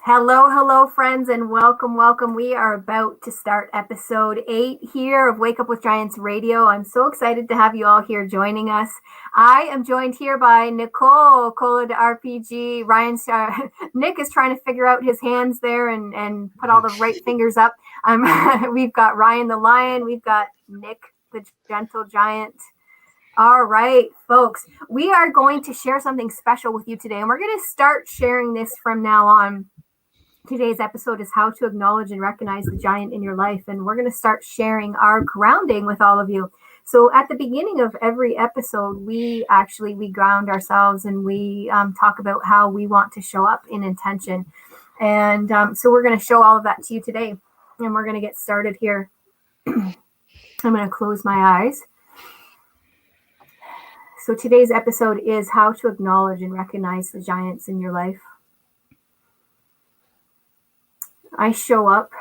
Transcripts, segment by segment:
Hello, hello, friends, and welcome, welcome. We are about to start episode 8 here of Wake Up with Giants Radio. I'm so excited to have you all here joining us. I am joined here by Nicole, Cola de RPG. Nick is trying to figure out his hands there and put all the right fingers up. We've got Ryan the Lion. We've got Nick the Gentle Giant. All right, folks, we are going to share something special with you today, and we're going to start sharing this from now on. Today's episode is how to acknowledge and recognize the giant in your life. And we're going to start sharing our grounding with all of you. So at the beginning of every episode, we ground ourselves and we talk about how we want to show up in intention. And so we're going to show all of that to you today. And we're going to get started here. I'm going to close my eyes. So today's episode is how to acknowledge and recognize the giants in your life. I show up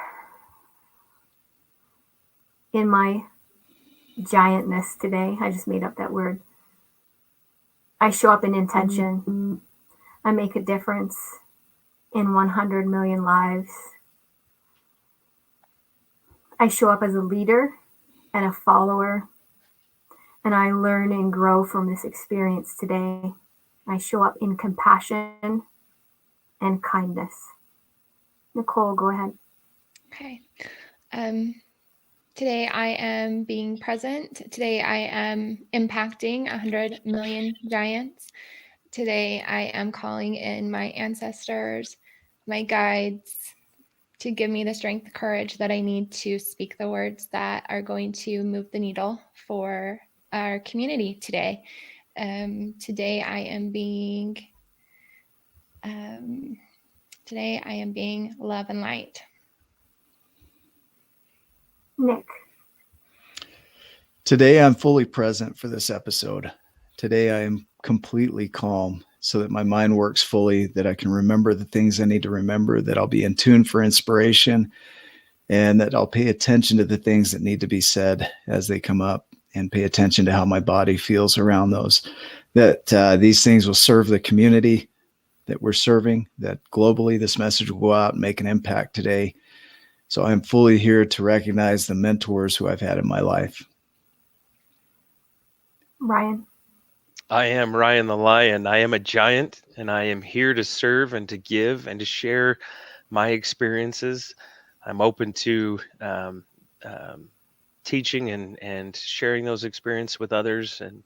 in my giantness today. I just made up that word. I show up in intention. I make a difference in 100 million lives. I show up as a leader and a follower, and I learn and grow from this experience today. I show up in compassion and kindness. Nicole, go ahead. Okay. Today I am being present. Today I am impacting 100 million giants. Today I am calling in my ancestors, my guides, to give me the strength, courage that I need to speak the words that are going to move the needle for our community today. Today I am being love and light. Nick. Today I'm fully present for this episode. Today I am completely calm so that my mind works fully, that I can remember the things I need to remember, that I'll be in tune for inspiration, and that I'll pay attention to the things that need to be said as they come up and pay attention to how my body feels around those, that these things will serve the community that we're serving, that globally this message will go out and make an impact today. So I'm fully here to recognize the mentors who I've had in my life. Ryan. I am Ryan the Lion. I am a giant, and I am here to serve and to give and to share my experiences. I'm open to teaching and sharing those experiences with others, and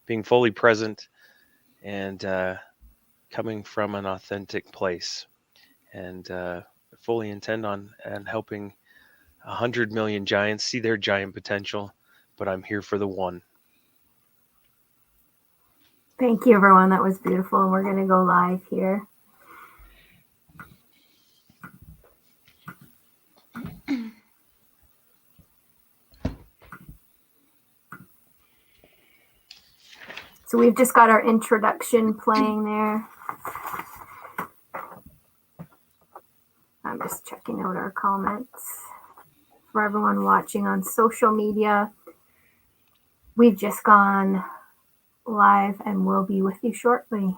being fully present and coming from an authentic place, and fully intend on and helping 100 million giants see their giant potential, but I'm here for the one. Thank you, everyone. That was beautiful. And we're going to go live here. So we've just got our introduction playing there. I'm just checking out our comments. For everyone watching on social media, we've just gone live and we'll be with you shortly.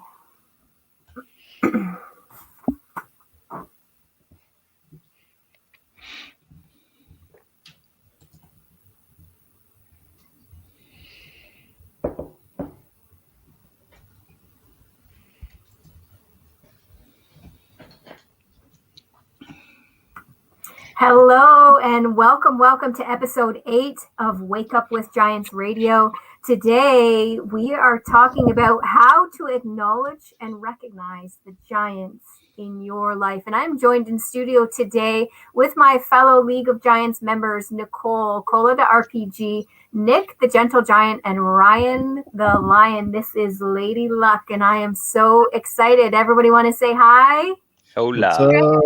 Hello and welcome to episode 8 of Wake Up with Giants Radio. Today we are talking about how to acknowledge and recognize the giants in your life. And I'm joined in studio today with my fellow League of Giants members, Nicole, Cola de RPG, Nick the Gentle Giant, and Ryan the Lion. This is Lady Luck, and I am so excited. Everybody want to say hi? Hola.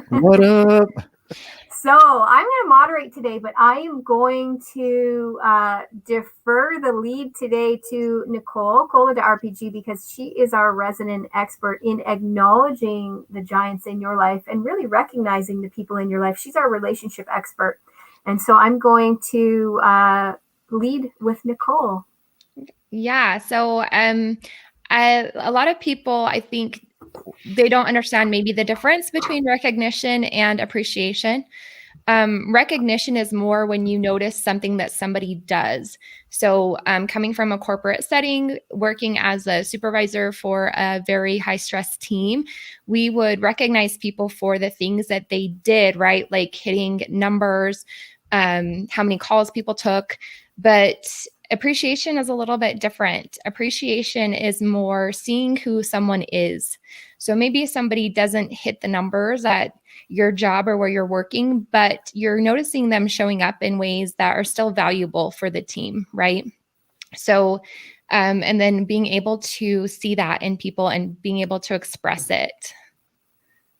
What up? So I'm going to moderate today, but I am going to defer the lead today to Nicole, Cola de RPG, because she is our resident expert in acknowledging the giants in your life and really recognizing the people in your life. She's our relationship expert. And so I'm going to lead with Nicole. Yeah. So a lot of people, I think, they don't understand maybe the difference between recognition and appreciation. Recognition is more when you notice something that somebody does. So coming from a corporate setting, working as a supervisor for a very high stress team, we would recognize people for the things that they did, right? Like hitting numbers, how many calls people took. But appreciation is a little bit different. Appreciation is more seeing who someone is. So maybe somebody doesn't hit the numbers at your job or where you're working, but you're noticing them showing up in ways that are still valuable for the team, right? So, and then being able to see that in people and being able to express it.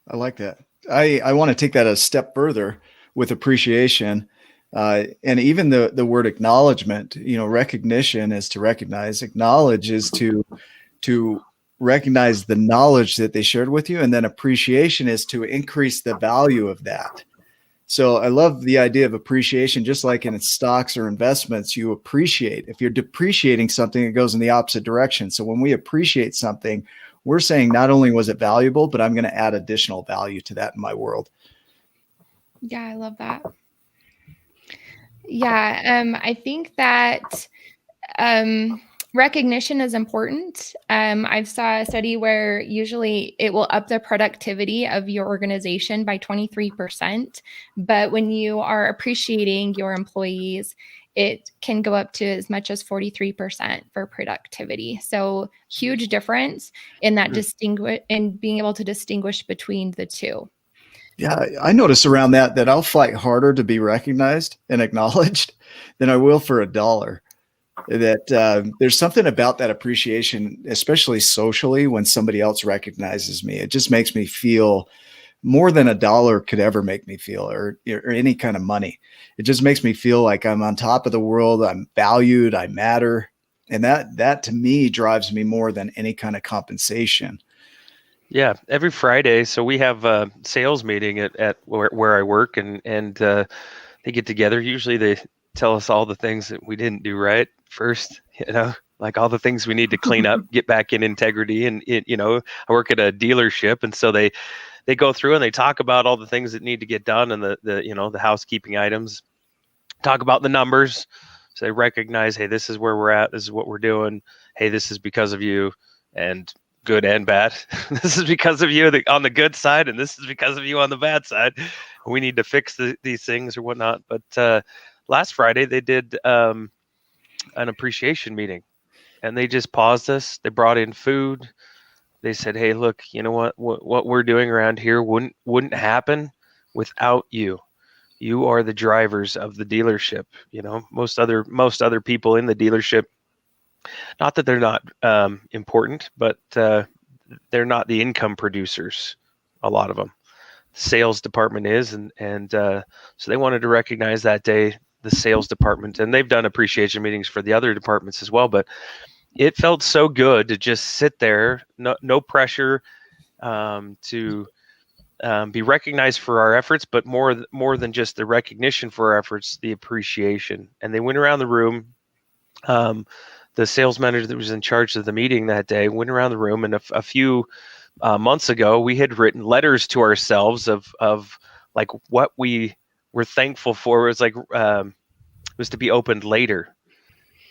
I like that. I want to take that a step further with appreciation. And even the word acknowledgement, recognition is to recognize, acknowledge is to recognize the knowledge that they shared with you. And then appreciation is to increase the value of that. So I love the idea of appreciation, just like in stocks or investments, you appreciate. If you're depreciating something, it goes in the opposite direction. So when we appreciate something, we're saying not only was it valuable, but I'm going to add additional value to that in my world. Yeah, I love that. Yeah, I think that recognition is important. I've saw a study where usually it will up the productivity of your organization by 23%. But when you are appreciating your employees, it can go up to as much as 43% for productivity. So huge difference in that in being able to distinguish between the two. Yeah, I notice around that I'll fight harder to be recognized and acknowledged than I will for $1. That there's something about that appreciation, especially socially, when somebody else recognizes me. It just makes me feel more than $1 could ever make me feel, or any kind of money. It just makes me feel like I'm on top of the world. I'm valued. I matter. And that to me drives me more than any kind of compensation. Yeah, every Friday. So we have a sales meeting at where I work, and they get together. Usually they tell us all the things that we didn't do right first, like all the things we need to clean up, get back in integrity. And I work at a dealership, and so they go through and they talk about all the things that need to get done, and the housekeeping items. Talk about the numbers. So they recognize, hey, this is where we're at. This is what we're doing. Hey, this is because of you, and good and bad. This is because of you on the good side, and this is because of you on the bad side. We need to fix these things or whatnot. But last Friday they did an appreciation meeting, and they just paused us. They brought in food. They said, "Hey, look, you know what we're doing around here wouldn't happen without you. You are the drivers of the dealership. Most other people in the dealership, not that they're not important, but they're not the income producers. A lot of them, sales department is, and so they wanted to recognize that day the sales department, and they've done appreciation meetings for the other departments as well. But it felt so good to just sit there, no pressure, to be recognized for our efforts, but more than just the recognition for our efforts, the appreciation. And they went around the room. The sales manager that was in charge of the meeting that day went around the room, and a few months ago, we had written letters to ourselves of like what we were thankful for. It was like was to be opened later,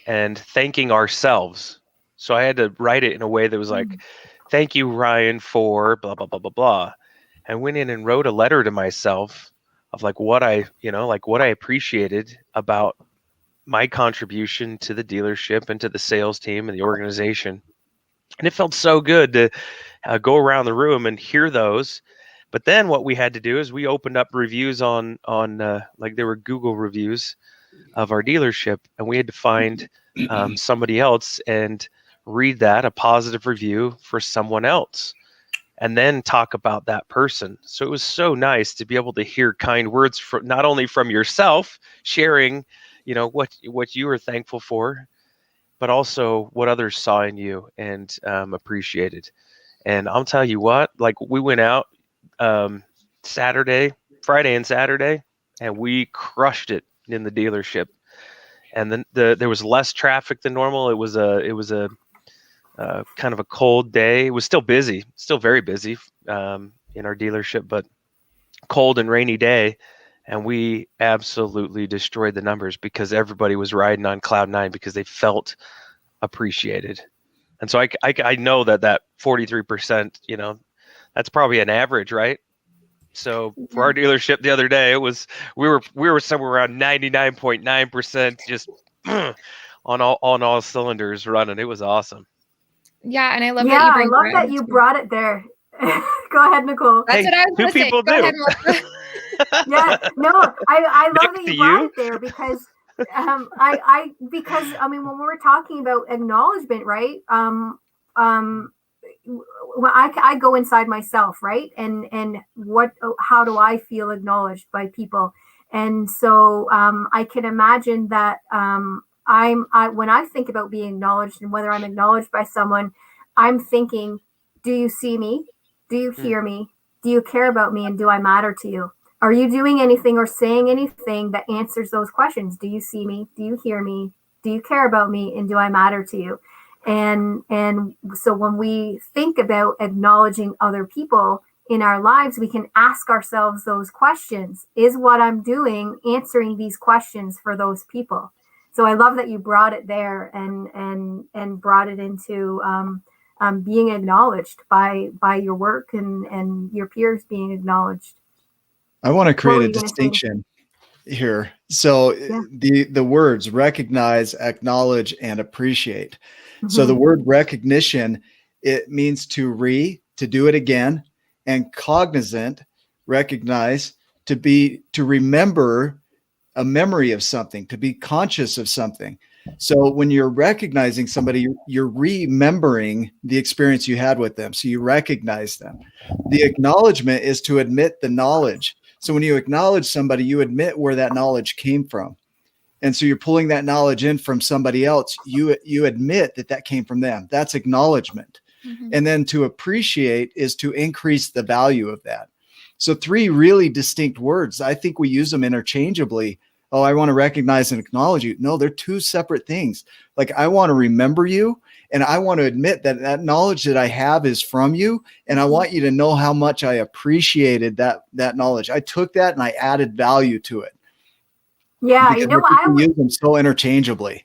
and thanking ourselves. So I had to write it in a way that was like, "Thank you, Ryan, for blah blah blah blah blah," and went in and wrote a letter to myself of like what I appreciated about my contribution to the dealership and to the sales team and the organization. And it felt so good to go around the room and hear those. But then what we had to do is we opened up reviews on like there were Google reviews of our dealership, and we had to find somebody else and read that, a positive review for someone else, and then talk about that person. So it was so nice to be able to hear kind words from not only from yourself sharing, what you were thankful for, but also what others saw in you and appreciated. And I'll tell you what, like we went out Friday and Saturday, and we crushed it in the dealership. And then there was less traffic than normal. It was a kind of a cold day. It was still busy, still very busy in our dealership, but cold and rainy day. And we absolutely destroyed the numbers because everybody was riding on cloud nine because they felt appreciated. And so I know that 43%, that's probably an average, right? So for our dealership the other day, we were somewhere around 99.9% just on all cylinders running. It was awesome. Yeah, and I love that Yeah, you I bring love that you brought it there. Go ahead, Nicole. That's Hey, what I was two going to say. people Go do. ahead, Melissa. Yeah, no, I love Next that to you brought you. it there because because I mean when we're talking about acknowledgement, right? Well, I go inside myself, right? And how do I feel acknowledged by people? And so I can imagine that when I think about being acknowledged and whether I'm acknowledged by someone, I'm thinking, do you see me? Do you hear me? Do you care about me? And do I matter to you? Are you doing anything or saying anything that answers those questions? Do you see me? Do you hear me? Do you care about me? And do I matter to you? And so when we think about acknowledging other people in our lives, we can ask ourselves those questions. Is what I'm doing answering these questions for those people? So I love that you brought it there and brought it into being acknowledged by your work and your peers being acknowledged. I want to create were a you gonna say? distinction here. So Yeah. the words recognize, acknowledge, and appreciate. So Mhm. the word recognition, it means to do it again, and cognizant, recognize, to remember a memory of something, to be conscious of something. So when you're recognizing somebody, you're remembering the experience you had with them. So you recognize them. The acknowledgement is to admit the knowledge. So when you acknowledge somebody, you admit where that knowledge came from. And so you're pulling that knowledge in from somebody else. You admit that came from them. That's acknowledgement. Mhm. And then to appreciate is to increase the value of that. So 3 really distinct words. I think we use them interchangeably. Oh, I want to recognize and acknowledge you. No, they're 2 separate things. Like I want to remember you, and I want to admit that knowledge that I have is from you, and I want you to know how much I appreciated that knowledge. I took that and I added value to it. Yeah, Because you know what? I think we use them so interchangeably.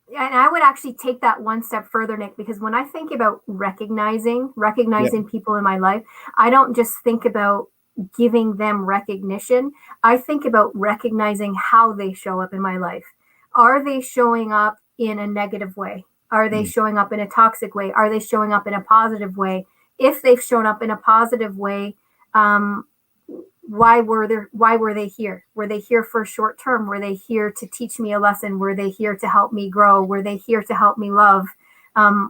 And I would actually take that one step further, Nick, because when I think about recognizing people in my life, I don't just think about giving them recognition. I think about recognizing how they show up in my life. Are they showing up in a negative way? Are they showing up in a toxic way? Are they showing up in a positive way? If they've shown up in a positive way, why were they here? Were they here for short term? Were they here to teach me a lesson? Were they here to help me grow? Were they here to help me love?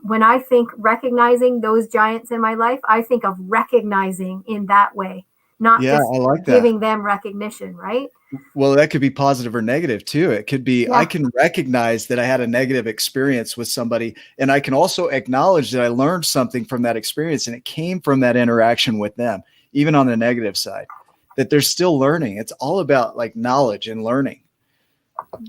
When I think recognizing those giants in my life, I think of recognizing in that way, not just I like that. giving them recognition, right? Well, that could be positive or negative too. It could be, Yeah. I can recognize that I had a negative experience with somebody, and I can also acknowledge that I learned something from that experience and it came from that interaction with them, even on the negative side, that they're still learning. It's all about like knowledge and learning.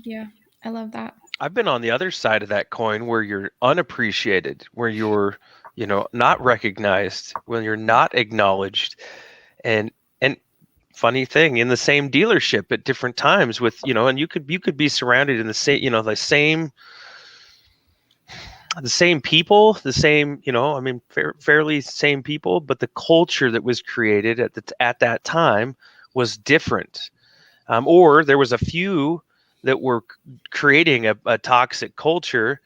Yeah, I love that. I've been on the other side of that coin where you're unappreciated, where you're, not recognized, when you're not acknowledged. And funny thing, in the same dealership at different times with, and you could be surrounded in the same, the same people, the same, fairly same people, but the culture that was created at that time was different. Or there was a few that were creating a toxic culture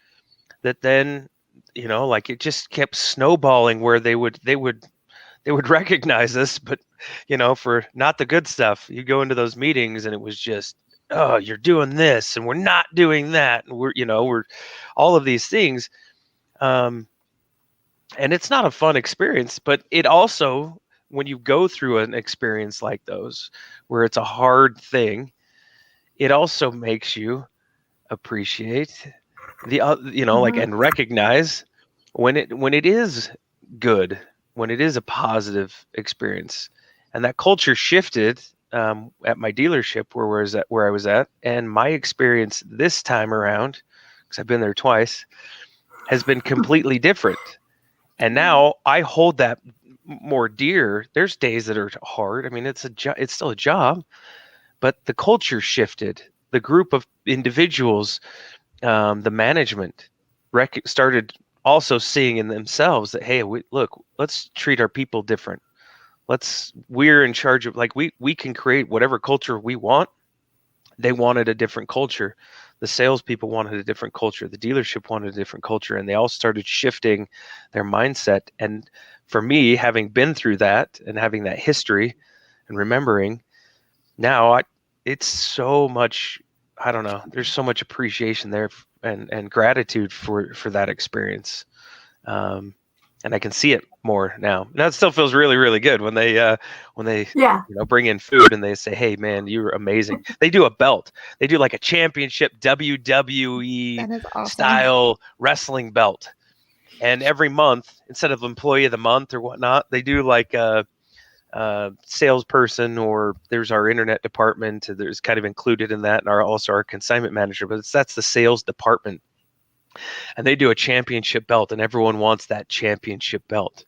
that then, like it just kept snowballing where they would recognize us, but for not the good stuff. You go into those meetings and it was just, oh, you're doing this and we're not doing that, and we're all of these things. And it's not a fun experience, but it also, when you go through an experience like those where it's a hard thing, it also makes you appreciate and recognize when it is good, when it is a positive experience. And that culture shifted at my dealership where I was at, and my experience this time around, because I've been there twice, has been completely different. And now I hold that more dear. There's days that are hard. I mean, it's still a job, but the culture shifted. The group of individuals, the management started also seeing in themselves that, hey, look, let's treat our people different. We're in charge of, like, we can create whatever culture we want. They wanted a different culture. The salespeople wanted a different culture. The dealership wanted a different culture, and they all started shifting their mindset. And for me, having been through that and having that history and remembering now, it's so much, I don't know, there's so much appreciation there and gratitude for that experience. And I can see it more now. Now it still feels really, really good when they Yeah. bring in food and they say, "Hey, man, you're amazing." They do a belt. They do like a championship WWE That is awesome. style wrestling belt. And every month, instead of employee of the month or whatnot, they do like a salesperson, or there's our internet department. There's kind of included in that, and also our consignment manager. But that's the sales department. And they do a championship belt, and everyone wants that championship belt,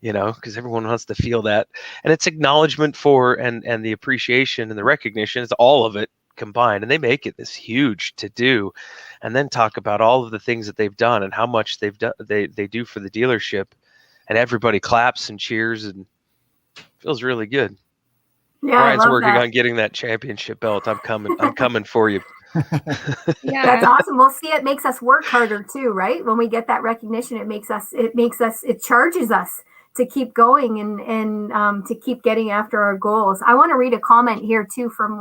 because everyone wants to feel that. And it's acknowledgement for and the appreciation and the recognition is all of it combined. And they make it this huge to do, and then talk about all of the things that they've done and how much they've done, they do for the dealership, and everybody claps and cheers and feels really good. Yeah, Brian's I love working that. on getting that championship belt. I'm coming for you. Yeah. That's awesome. Well, see, it makes us work harder too, right? When we get that recognition, it charges us to keep going and to keep getting after our goals. I want to read a comment here too from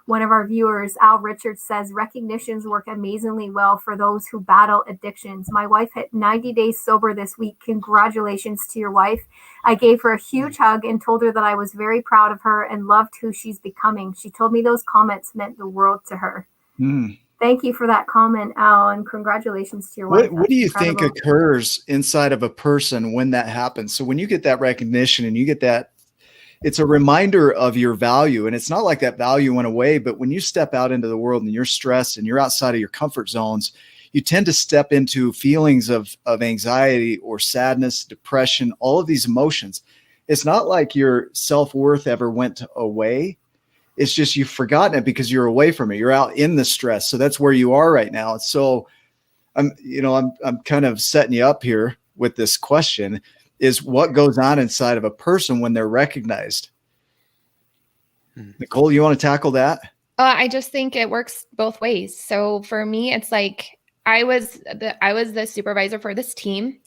one of our viewers. Al Richards says, recognitions work amazingly well for those who battle addictions. My wife hit 90 days sober this week. Congratulations to your wife. I gave her a huge hug and told her that I was very proud of her and loved who she's becoming. She told me those comments meant the world to her. Thank you for that comment, Al, and congratulations to your wife. What do you think occurs inside of a person when that happens? So when you get that recognition and you get that, it's a reminder of your value. And it's not like that value went away, but when you step out into the world and you're stressed and you're outside of your comfort zones, you tend to step into feelings of anxiety or sadness, depression, all of these emotions. It's not like your self-worth ever went away. It's just you've forgotten it because you're away from it. You're out in the stress. So that's where you are right now. So I'm kind of setting you up here with this question, is what goes on inside of a person when they're recognized? Nicole, you want to tackle that? I just think it works both ways. So for me, it's like I was the supervisor for this team.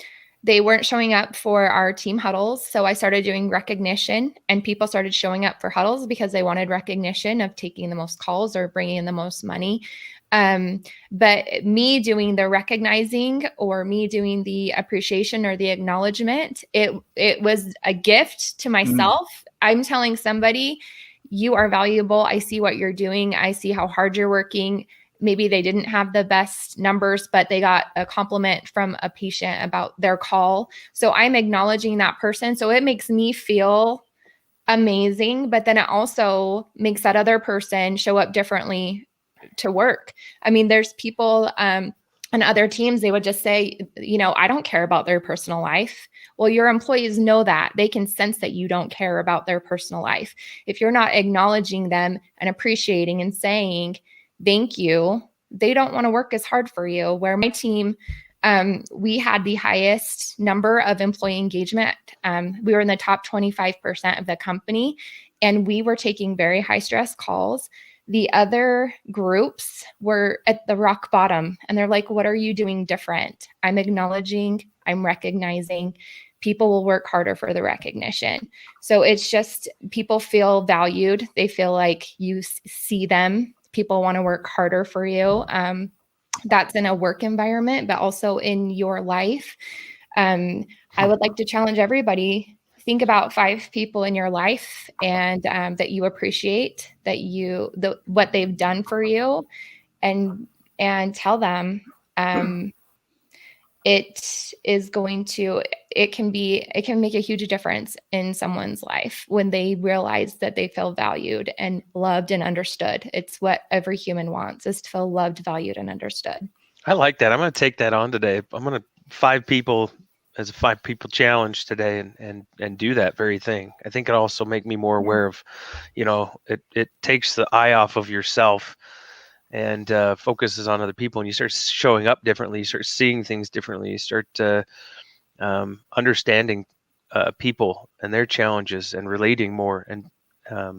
They weren't showing up for our team huddles. So I started doing recognition, and people started showing up for huddles because they wanted recognition of taking the most calls or bringing in the most money. But me doing the recognizing or me doing the appreciation or the acknowledgement, it was a gift to myself. I'm telling somebody, you are valuable. I see what you're doing. I see how hard you're working. Maybe they didn't have the best numbers, but they got a compliment from a patient about their call. So I'm acknowledging that person. So it makes me feel amazing, but then it also makes that other person show up differently to work. I mean, there's people on other teams, they would just say, I don't care about their personal life. Well, your employees know that. They can sense that you don't care about their personal life. If you're not acknowledging them and appreciating and saying, thank you, they don't want to work as hard for you. Where my team, we had the highest number of employee engagement. We were in the top 25% of the company, and we were taking very high stress calls. The other groups were at the rock bottom, and they're like, what are you doing different? I'm acknowledging, I'm recognizing. People will work harder for the recognition. So it's just people feel valued. They feel like you see them. People want to work harder for you. That's in a work environment, but also in your life. I would like to challenge everybody. Think about 5 people in your life and that you appreciate, what they've done for you, and tell them it can make a huge difference in someone's life when they realize that they feel valued and loved and understood. It's what every human wants, is to feel loved, valued, and understood. I like that. I'm going to take that on today. I'm going to 5 people as a 5 people challenge today and do that very thing. I think it also make me more aware of, it takes the eye off of yourself and focuses on other people, and you start showing up differently. You start seeing things differently. You start understanding people and their challenges and relating more. And I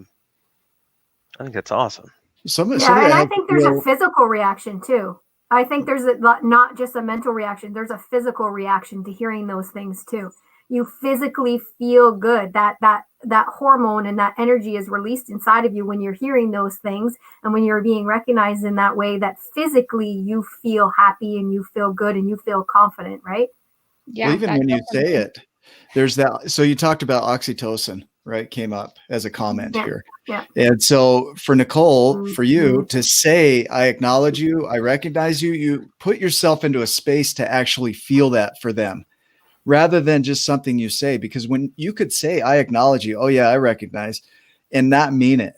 think that's awesome. Some of and I that think there's a physical reaction too. I think there's not just a mental reaction. There's a physical reaction to hearing those things too. You physically feel good. That hormone and that energy is released inside of you when you're hearing those things, and when you're being recognized in that way, that physically you feel happy and you feel good and you feel confident, right? Yeah. Well, even when you say it, there's that. So you talked about oxytocin, right? Came up as a comment here. Yeah. And so for Nicole, for you to say, I acknowledge you, I recognize you, you put yourself into a space to actually feel that for them rather than just something you say. Because when you could say, I acknowledge you, oh yeah, I recognize, and not mean it.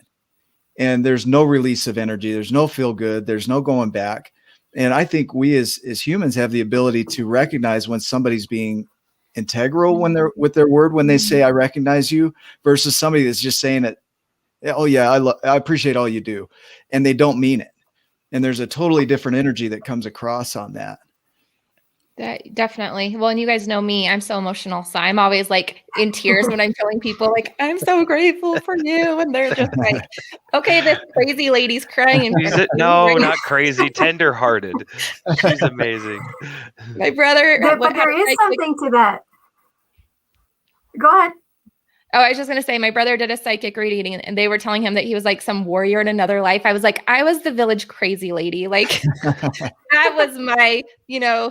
And there's no release of energy. There's no feel good. There's no going back. And I think we as humans have the ability to recognize when somebody's being integral when they're with their word, when they say, I recognize you, versus somebody that's just saying it. Oh yeah, I appreciate all you do. And they don't mean it. And there's a totally different energy that comes across on that. That definitely. Well, and you guys know me, I'm so emotional. So I'm always like in tears when I'm telling people like, I'm so grateful for you. And they're just like, okay, this crazy lady's crying. In no, not crazy, tender-hearted. She's amazing. My brother. But there is something to that. Go ahead. Oh, I was just going to say, my brother did a psychic reading and they were telling him that he was like some warrior in another life. I was like, I was the village crazy lady. Like that was my,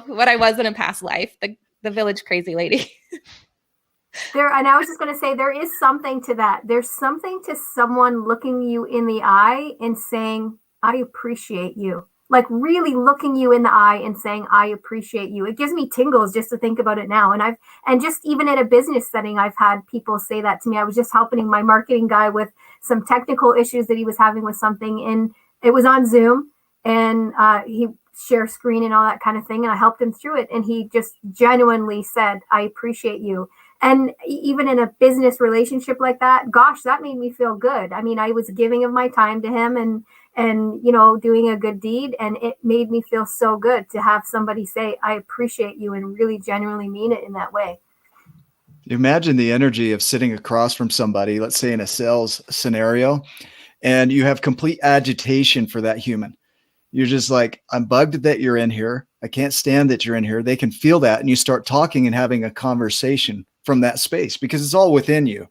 what I was in a past life, the village crazy lady. And I was just going to say, there is something to that. There's something to someone looking you in the eye and saying, I appreciate you. Like really looking you in the eye and saying, I appreciate you. It gives me tingles just to think about it now. And just even in a business setting, I've had people say that to me. I was just helping my marketing guy with some technical issues that he was having with something, and it was on Zoom, and he share screen and all that kind of thing. And I helped him through it. And he just genuinely said, I appreciate you. And even in a business relationship like that, gosh, that made me feel good. I mean, I was giving of my time to him and doing a good deed. And it made me feel so good to have somebody say, I appreciate you, and really genuinely mean it in that way. Imagine the energy of sitting across from somebody, let's say in a sales scenario, and you have complete agitation for that human. You're just like, I'm bugged that you're in here. I can't stand that you're in here. They can feel that. And you start talking and having a conversation from that space because it's all within you.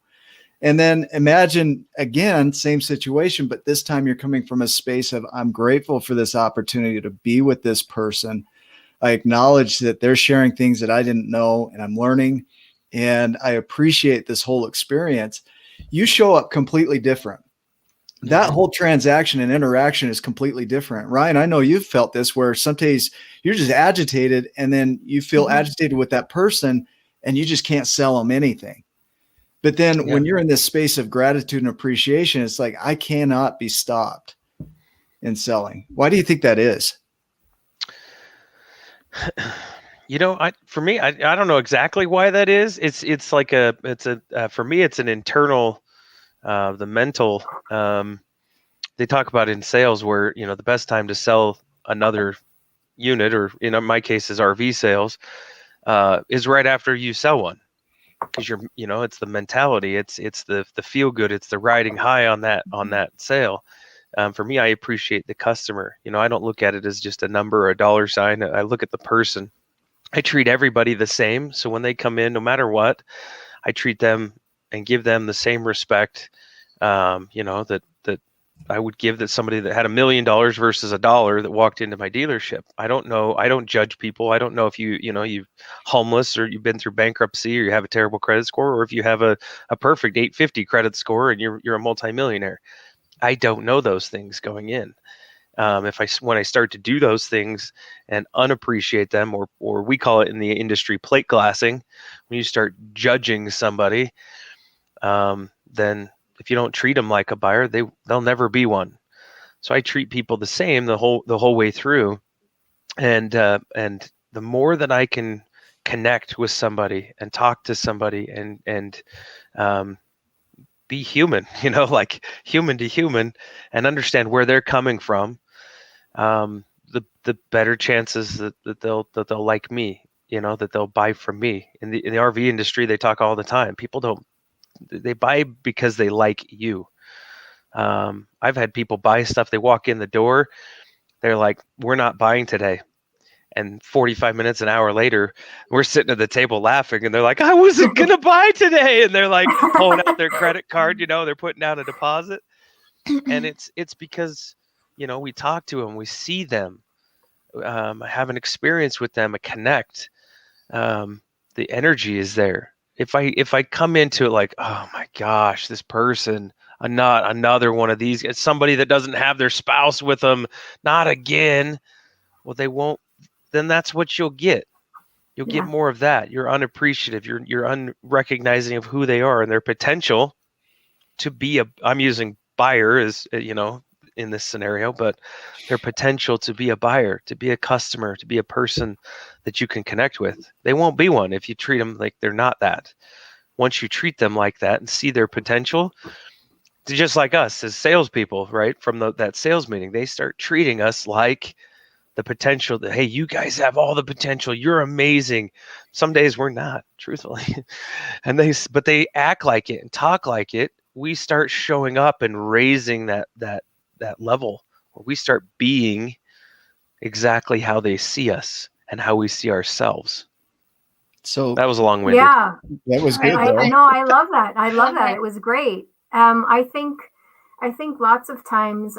And then imagine again, same situation, but this time you're coming from a space of, I'm grateful for this opportunity to be with this person. I acknowledge that they're sharing things that I didn't know and I'm learning. And I appreciate this whole experience. You show up completely different. That whole transaction and interaction is completely different. Ryan, I know you've felt this where some days you're just agitated and then you feel agitated with that person and you just can't sell them anything. But then when you're in this space of gratitude and appreciation, it's like, I cannot be stopped in selling. Why do you think that is? For me, I don't know exactly why that is. For me, it's an internal, the mental, they talk about in sales where, the best time to sell another unit, or in my case is RV sales, is right after you sell one. Because it's the mentality, it's the feel good, it's the riding high on that sale. For me, I appreciate the customer. I don't look at it as just a number or a dollar sign. I look at the person. I treat everybody the same. So when they come in, no matter what, I treat them and give them the same respect, that I would give that somebody that had $1 million versus $1 that walked into my dealership. I don't know. I don't judge people. I don't know if you're homeless or you've been through bankruptcy or you have a terrible credit score, or if you have a perfect 850 credit score and you're a multimillionaire. I don't know those things going in. When I start to do those things and unappreciate them, or we call it in the industry plate glassing, when you start judging somebody, then if you don't treat them like a buyer, they'll never be one. So I treat people the same the whole way through. And the more that I can connect with somebody and talk to somebody and be human, like human to human, and understand where they're coming from, the better chances that they'll like me, that they'll buy from me. In the RV industry, they talk all the time. People they buy because they like you. I've had people buy stuff. They walk in the door, they're like, "We're not buying today." And 45 minutes, an hour later, we're sitting at the table laughing, and they're like, "I wasn't gonna buy today," and they're like pulling out their credit card. They're putting down a deposit, and it's because we talk to them, we see them, have an experience with them, a connect. The energy is there. If I come into it like, oh my gosh, this person, not another one of these, it's somebody that doesn't have their spouse with them, not again. Well, they won't. Then that's what you'll get. You'll get more of that. You're unappreciative. You're unrecognizing of who they are and their potential to be I'm using buyer as, in this scenario, but their potential to be a buyer, to be a customer, to be a person that you can connect with. They won't be one if you treat them like they're not that. Once you treat them like that and see their potential, just like us as salespeople, right? From that sales meeting, they start treating us like the potential that, hey, you guys have all the potential. You're amazing. Some days we're not, truthfully. But they act like it and talk like it. We start showing up and raising that level where we start being exactly how they see us and how we see ourselves. So that was a long-winded. Yeah, that was good. I know. I love that. I love that. It was great. I think lots of times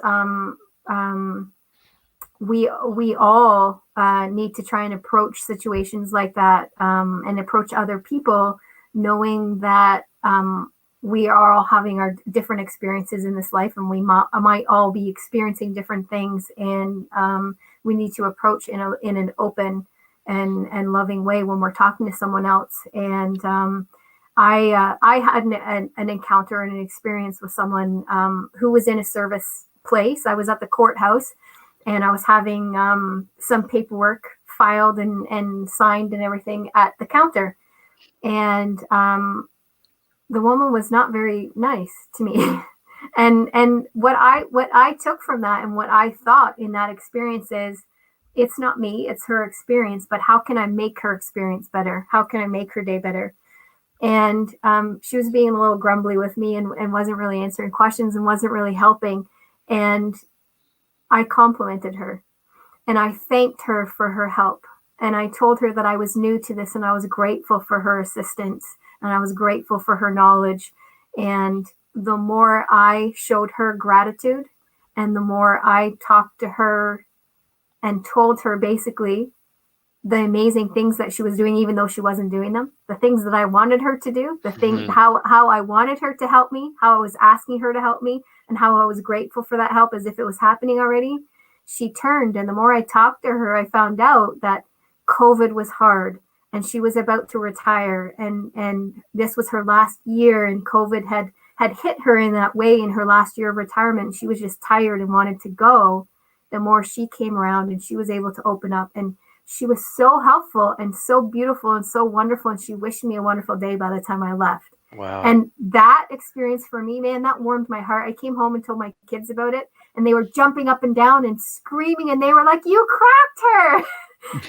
we all need to try and approach situations like that and approach other people knowing that we are all having our different experiences in this life, and we might all be experiencing different things, and we need to approach in an open and loving way when we're talking to someone else. And I had an encounter and an experience with someone who was in a service place. I was at the courthouse, and I was having some paperwork filed and signed and everything at the counter. And the woman was not very nice to me. and what I took from that and what I thought in that experience is, it's not me, it's her experience, but how can I make her experience better? How can I make her day better? And she was being a little grumbly with me and wasn't really answering questions and wasn't really helping. And I complimented her and I thanked her for her help. And I told her that I was new to this and I was grateful for her assistance and I was grateful for her knowledge. And the more I showed her gratitude and the more I talked to her and told her basically the amazing things that she was doing, even though she wasn't doing them, the things that I wanted her to do, the thing, how I wanted her to help me, how I was asking her to help me, and how I was grateful for that help as if it was happening already, she turned. And the more I talked to her, I found out that COVID was hard and she was about to retire. And this was her last year, and COVID had hit her in that way in her last year of retirement. She was just tired and wanted to go. The more she came around and she was able to open up, and she was so helpful and so beautiful and so wonderful. And she wished me a wonderful day by the time I left. Wow. And that experience for me, man, that warmed my heart. I came home and told my kids about it, and they were jumping up and down and screaming, and they were like, "You cracked her."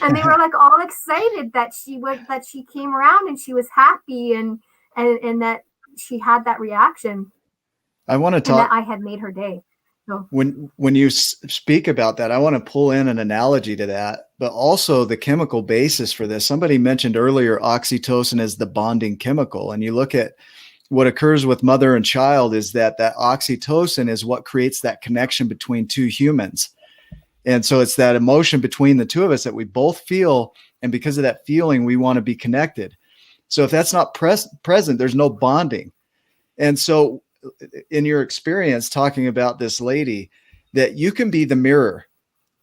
And they were like all excited that she came around and she was happy and that she had that reaction. I want to talk. And that I had made her day. So when you speak about that, I want to pull in an analogy to that, but also the chemical basis for this. Somebody mentioned earlier oxytocin is the bonding chemical, and you look at what occurs with mother and child is that oxytocin is what creates that connection between two humans. And so it's that emotion between the two of us that we both feel, and because of that feeling, we want to be connected. So if that's not present, there's no bonding. And so in your experience talking about this lady, that you can be the mirror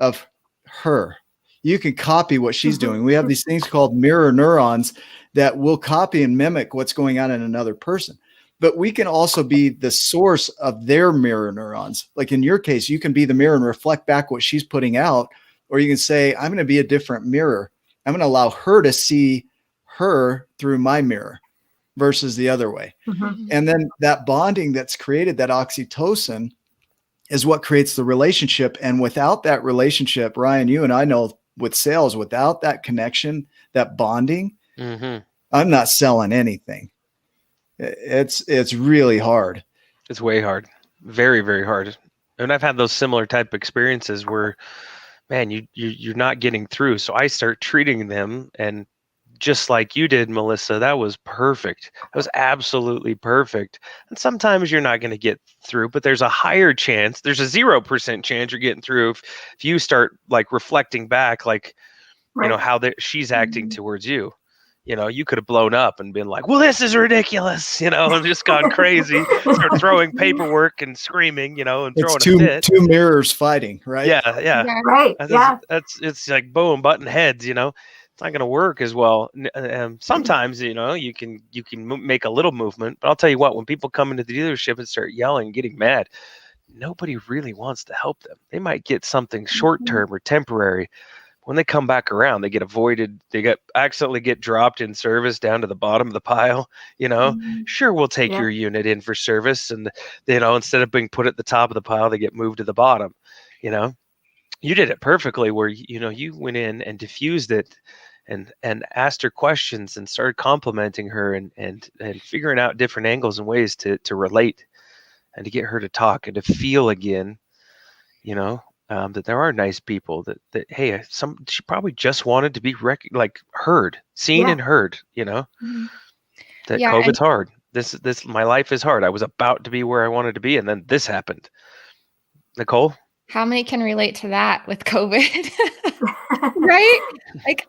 of her. You can copy what she's doing. We have these things called mirror neurons that will copy and mimic what's going on in another person. But we can also be the source of their mirror neurons. Like in your case, you can be the mirror and reflect back what she's putting out, Or you can say, I'm going to be a different mirror. I'm going to allow her to see her through my mirror versus the other way. Mhm. And then that bonding that's created, that oxytocin, is what creates the relationship. And without that relationship, Ryan, you and I know with sales, without that connection, that bonding, I'm not selling anything. It's really hard. It's way hard. Very, very hard. And I've had those similar type experiences where, man, you're not getting through. So I start treating them, and just like you did, Melissa, that was perfect. That was absolutely perfect. And sometimes you're not going to get through, but there's a higher chance. There's a 0% chance you're getting through if you start like reflecting back, like, you know, Right. how she's acting towards you. You know, you could have blown up and been like, well, this is ridiculous, you know, and just gone crazy, start throwing paperwork and screaming, you know, and It's throwing a fit. two mirrors fighting, right? Yeah. Right. Yeah. It's like boom, button heads, you know. It's not going to work as well. Sometimes, you know, you can make a little movement, but I'll tell you what, when people come into the dealership and start yelling, getting mad, nobody really wants to help them. They might get something short term or temporary. When they come back around, they get avoided. They accidentally get dropped in service down to the bottom of the pile. You know, sure, we'll take your unit in for service, and you know, instead of being put at the top of the pile, they get moved to the bottom. You know, you did it perfectly, where you know you went in and diffused it, and asked her questions and started complimenting her and figuring out different angles and ways to relate and to get her to talk and to feel again. You know. That there are nice people that hey, she probably just wanted to be heard, seen and heard, you know. That COVID's hard. This my life is hard. I was about to be where I wanted to be, and then this happened. Nicole? How many can relate to that with COVID? Right? Like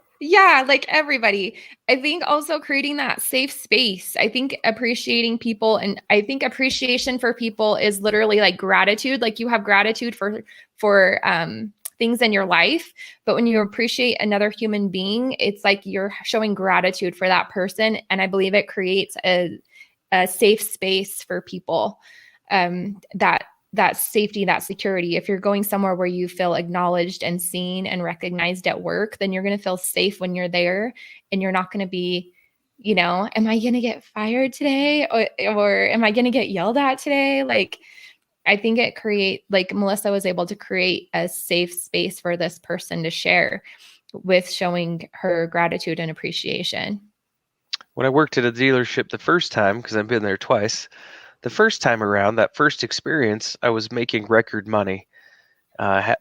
everybody. I think also creating that safe space. I think appreciating people, and I think appreciation for people is literally like gratitude. Like you have gratitude for things in your life, but when you appreciate another human being, it's like you're showing gratitude for that person. And I believe it creates a safe space for people, that safety, that security. If you're going somewhere where you feel acknowledged and seen and recognized at work, then you're going to feel safe when you're there, and you're not going to be, you know, am I going to get fired today? Or am I going to get yelled at today? Like, I think like Melissa was able to create a safe space for this person to share with, showing her gratitude and appreciation. When I worked at a dealership the first time, because I've been there twice, the first time around, that first experience, I was making record money,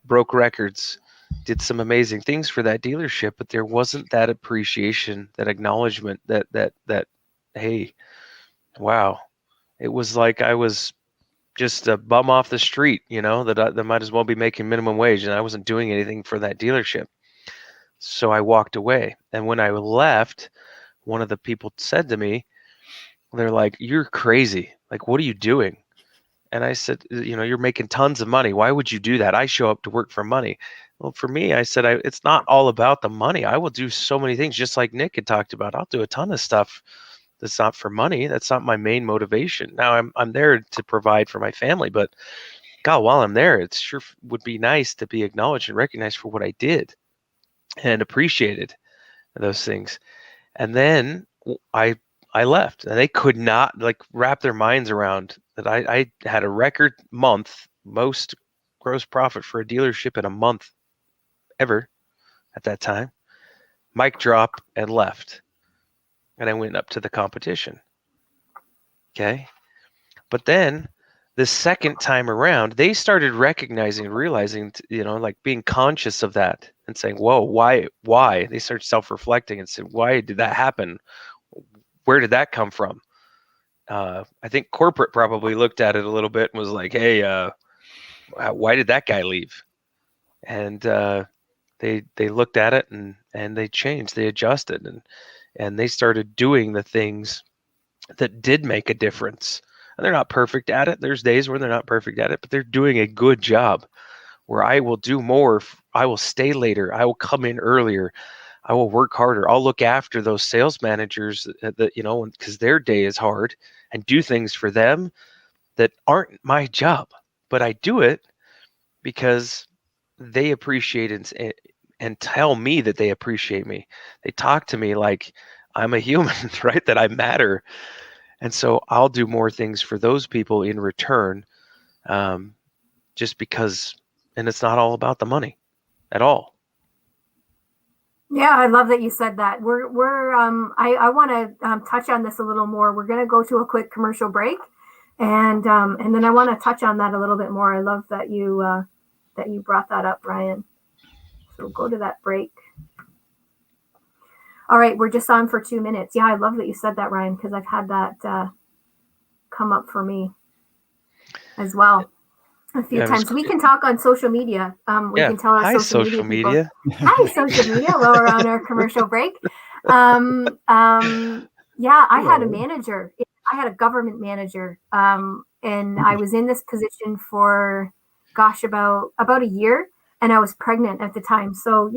broke records, did some amazing things for that dealership, but there wasn't that appreciation, that acknowledgement, that hey, wow. It was like I was just a bum off the street, you know, that might as well be making minimum wage, and I wasn't doing anything for that dealership. So I walked away. And when I left, one of the people said to me, they're like, you're crazy. Like, what are you doing? And I said, you know, you're making tons of money. Why would you do that? I show up to work for money. Well, for me, I said, it's not all about the money. I will do so many things, just like Nick had talked about. I'll do a ton of stuff that's not for money. That's not my main motivation. Now I'm there to provide for my family, but God, while I'm there, it sure would be nice to be acknowledged and recognized for what I did and appreciated those things. And then I left, and they could not like wrap their minds around that. I had a record month, most gross profit for a dealership in a month ever at that time. Mic drop, and left. And I went up to the competition. Okay. But then the second time around, they started recognizing, realizing, you know, like being conscious of that and saying, whoa, why? They started self-reflecting and said, why did that happen? Where did that come from? I think corporate probably looked at it a little bit and was like, hey, why did that guy leave? And they looked at it and they changed, they adjusted, and they started doing the things that did make a difference. And they're not perfect at it. There's days where they're not perfect at it, but they're doing a good job, where I will do more. I will stay later. I will come in earlier. I will work harder. I'll look after those sales managers that, you know, because their day is hard, and do things for them that aren't my job, but I do it because they appreciate and tell me that they appreciate me. They talk to me like I'm a human, right? That I matter. And so I'll do more things for those people in return, just because, and it's not all about the money at all. Yeah, I love that you said that. I want to touch on this a little more. We're going to go to a quick commercial break, and then I want to touch on that a little bit more. I love that you brought that up, Ryan. So go to that break. All right, we're just on for 2 minutes. Yeah, I love that you said that, Ryan, because I've had that come up for me as well a few times. We can talk on social media. We can tell our social media people. Hi, social media. While we're on our commercial break. Yeah, I had a manager. I had a government manager, and I was in this position for, about a year, and I was pregnant at the time. So,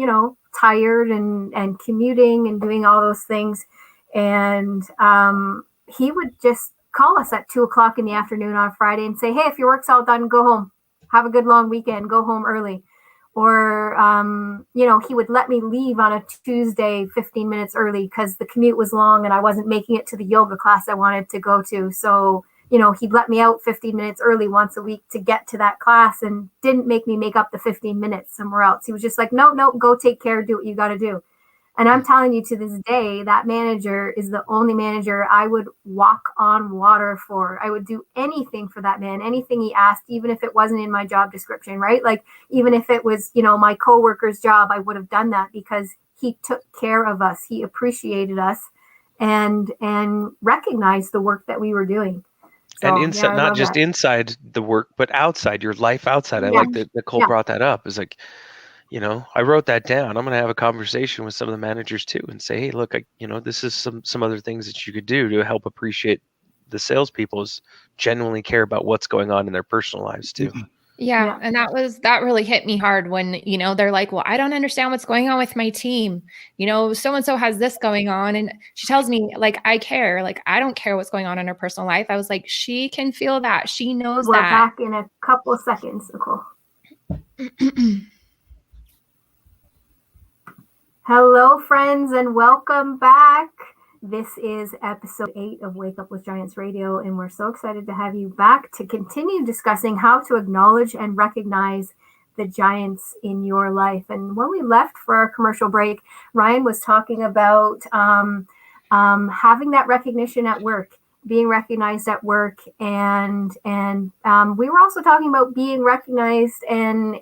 tired and commuting and doing all those things. And he would just call us at 2:00 in the afternoon on Friday and say, hey, if your work's all done, go home. Have a good long weekend. Go home early. Or, he would let me leave on a Tuesday 15 minutes early because the commute was long and I wasn't making it to the yoga class I wanted to go to. So, he'd let me out 15 minutes early once a week to get to that class and didn't make me make up the 15 minutes somewhere else. He was just like, no, go take care, do what you got to do. And I'm telling you, to this day, that manager is the only manager I would walk on water for. I would do anything for that man, anything he asked, even if it wasn't in my job description, right? Like, even if it was, my coworker's job, I would have done that because he took care of us. He appreciated us and recognized the work that we were doing. So, and inside, not just inside the work, but outside, your life outside. I like that Nicole brought that up. It's like, I wrote that down. I'm going to have a conversation with some of the managers too and say, hey, look, this is some other things that you could do to help appreciate the salespeople, is genuinely care about what's going on in their personal lives too. Yeah. And that really hit me hard when, they're like, well, I don't understand what's going on with my team. So-and-so has this going on. And she tells me, like, I care. Like, I don't care what's going on in her personal life. I was like, she can feel that. She knows that. We're back in a couple of seconds, Nicole. Hello, friends, and welcome back. This is episode 8 of Wake Up with Giants Radio, and we're so excited to have you back to continue discussing how to acknowledge and recognize the giants in your life. And when we left for our commercial break, Ryan was talking about having that recognition at work, being recognized at work, and we were also talking about being recognized and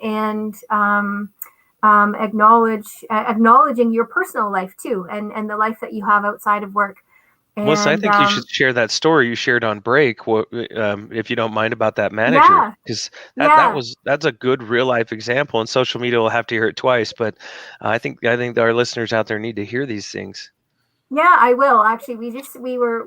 acknowledging your personal life too, and the life that you have outside of work. And, Melissa, I think you should share that story you shared on break, if you don't mind, about that manager, because that's a good real life example. And social media will have to hear it twice, but I think our listeners out there need to hear these things. Yeah, I will. Actually,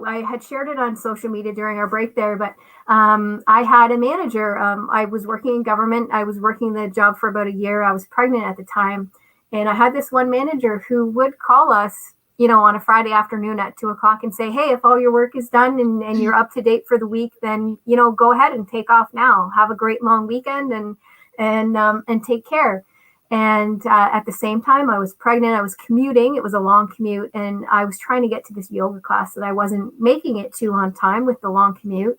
I had shared it on social media during our break there, but I had a manager. I was working in government. I was working the job for about a year. I was pregnant at the time. And I had this one manager who would call us, on a Friday afternoon at 2:00 and say, hey, if all your work is done and you're up to date for the week, then, go ahead and take off now. Have a great long weekend and take care. And at the same time, I was pregnant. I was commuting. It was a long commute. And I was trying to get to this yoga class that I wasn't making it to on time with the long commute.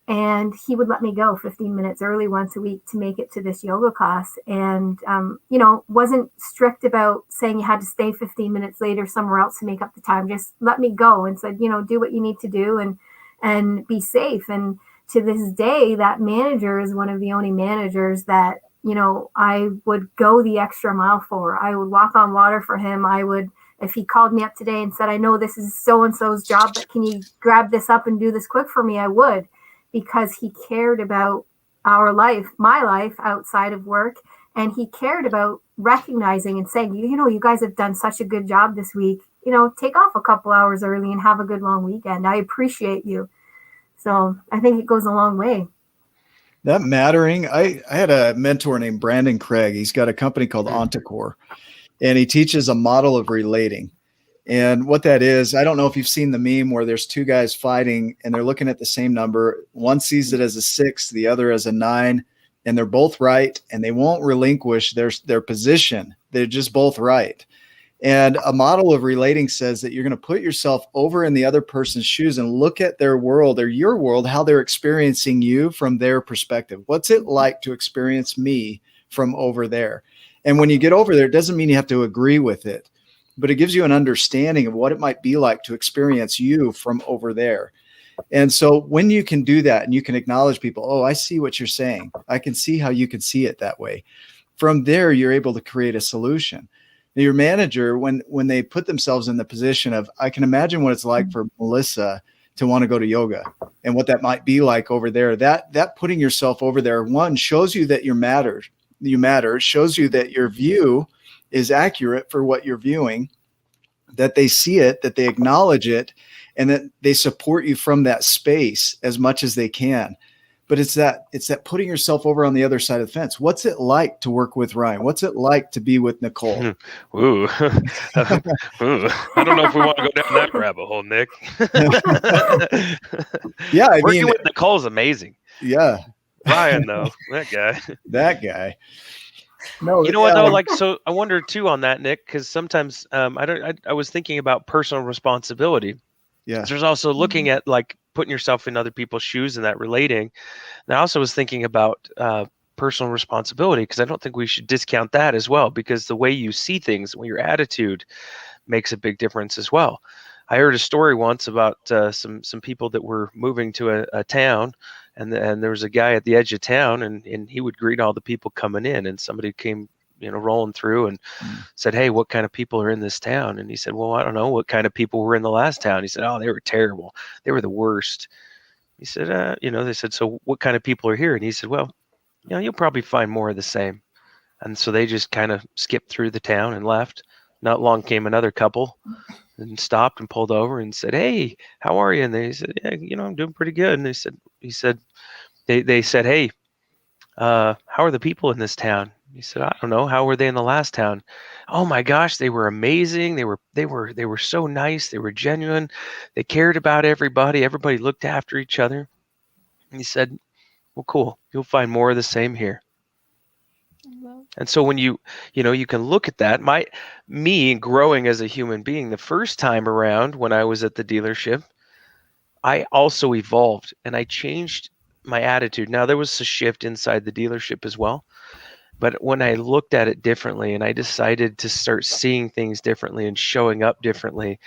And he would let me go 15 minutes early once a week to make it to this yoga class. And, wasn't strict about saying you had to stay 15 minutes later somewhere else to make up the time. Just let me go and said, do what you need to do and be safe. And to this day, that manager is one of the only managers that, I would go the extra mile for. I would walk on water for him. If he called me up today and said, I know this is so-and-so's job, but can you grab this up and do this quick for me? I would, because he cared about our life, my life outside of work. And he cared about recognizing and saying, you guys have done such a good job this week. Take off a couple hours early and have a good long weekend. I appreciate you. So I think it goes a long way. That mattering. I had a mentor named Brandon Craig. He's got a company called Onticore, and he teaches a model of relating. And what that is, I don't know if you've seen the meme where there's two guys fighting and they're looking at the same number. One sees it as a 6, the other as a 9, and they're both right, and they won't relinquish their position They're just both right. And a model of relating says that you're going to put yourself over in the other person's shoes and look at their world or your world, how they're experiencing you from their perspective. What's it like to experience me from over there? And when you get over there, it doesn't mean you have to agree with it, but it gives you an understanding of what it might be like to experience you from over there. And so when you can do that and you can acknowledge people, oh, I see what you're saying. I can see how you can see it that way. From there, you're able to create a solution. Now, your manager, when they put themselves in the position of, I can imagine what it's like for Melissa to want to go to yoga and what that might be like over there. That putting yourself over there, one, shows you that you matter, shows you that your view is accurate for what you're viewing, that they see it, that they acknowledge it, and that they support you from that space as much as they can. But it's that putting yourself over on the other side of the fence. What's it like to work with Ryan? What's it like to be with Nicole? Ooh. Ooh. I don't know if we want to go down that rabbit hole, Nick. Yeah, working with Nicole is amazing. Yeah. Ryan, though, that guy. No, you know what though? Like, so I wonder too on that, Nick, because sometimes I was thinking about personal responsibility. Yeah. There's also looking at like putting yourself in other people's shoes and that relating. And I also was thinking about personal responsibility, because I don't think we should discount that as well, because the way you see things, your attitude makes a big difference as well. I heard a story once about some people that were moving to a town, and there was a guy at the edge of town, and he would greet all the people coming in, and somebody came rolling through and said, hey, what kind of people are in this town? And he said, well, I don't know what kind of people were in the last town. He said, oh, they were terrible. They were the worst. He said, they said, so what kind of people are here? And he said, well, you'll probably find more of the same. And so they just kind of skipped through the town and left. Not long came another couple and stopped and pulled over and said, hey, how are you? And they said, yeah, I'm doing pretty good. And they said, they said, hey, how are the people in this town? He said, I don't know. How were they in the last town? Oh my gosh, they were amazing. They were so nice. They were genuine. They cared about everybody. Everybody looked after each other. And he said, well, cool. You'll find more of the same here. And so when you can look at that, me growing as a human being, the first time around when I was at the dealership, I also evolved and I changed my attitude. Now there was a shift inside the dealership as well. But when I looked at it differently and I decided to start seeing things differently and showing up differently,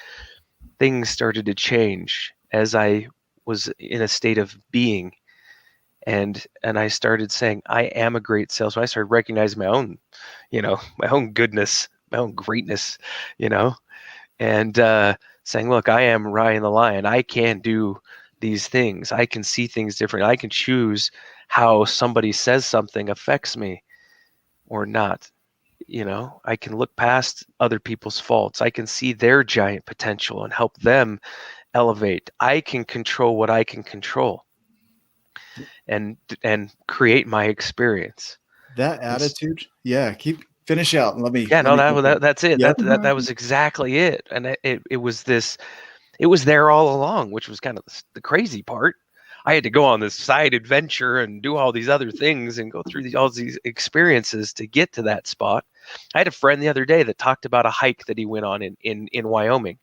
things started to change as I was in a state of being. And I started saying, I am a great salesman. I started recognizing my own, my own goodness, my own greatness, and saying, look, I am Ryan the Lion. I can do these things. I can see things differently. I can choose how somebody says something affects me or not. I can look past other people's faults. I can see their giant potential and help them elevate. I can control what I can control and create my experience. That attitude. Yeah. Finish out and let me. Yeah, that's it. Yep. That was exactly it. And it was this, it was there all along, which was kind of the crazy part. I had to go on this side adventure and do all these other things and go through all these experiences to get to that spot. I had a friend the other day that talked about a hike that he went on in Wyoming.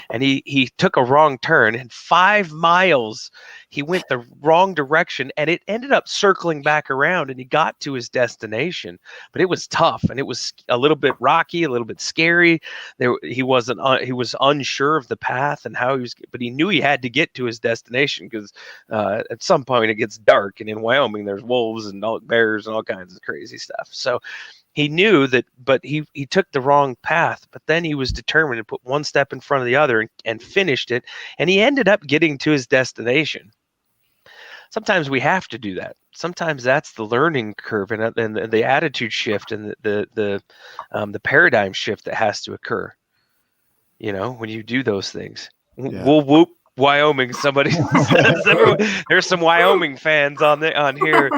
And he took a wrong turn, and 5 miles he went the wrong direction, and it ended up circling back around, and he got to his destination. But it was tough, and it was a little bit rocky, a little bit scary. He was unsure of the path and how he was, but he knew he had to get to his destination because at some point it gets dark, and in Wyoming there's wolves and bears and all kinds of crazy stuff. So he knew that, but he took the wrong path, but then he was determined to put one step in front of the other and finished it. And he ended up getting to his destination. Sometimes we have to do that. Sometimes that's the learning curve and the attitude shift and the paradigm shift that has to occur. When you do those things. Yeah. Whoop. Wyoming, somebody says. There's some Wyoming fans on here.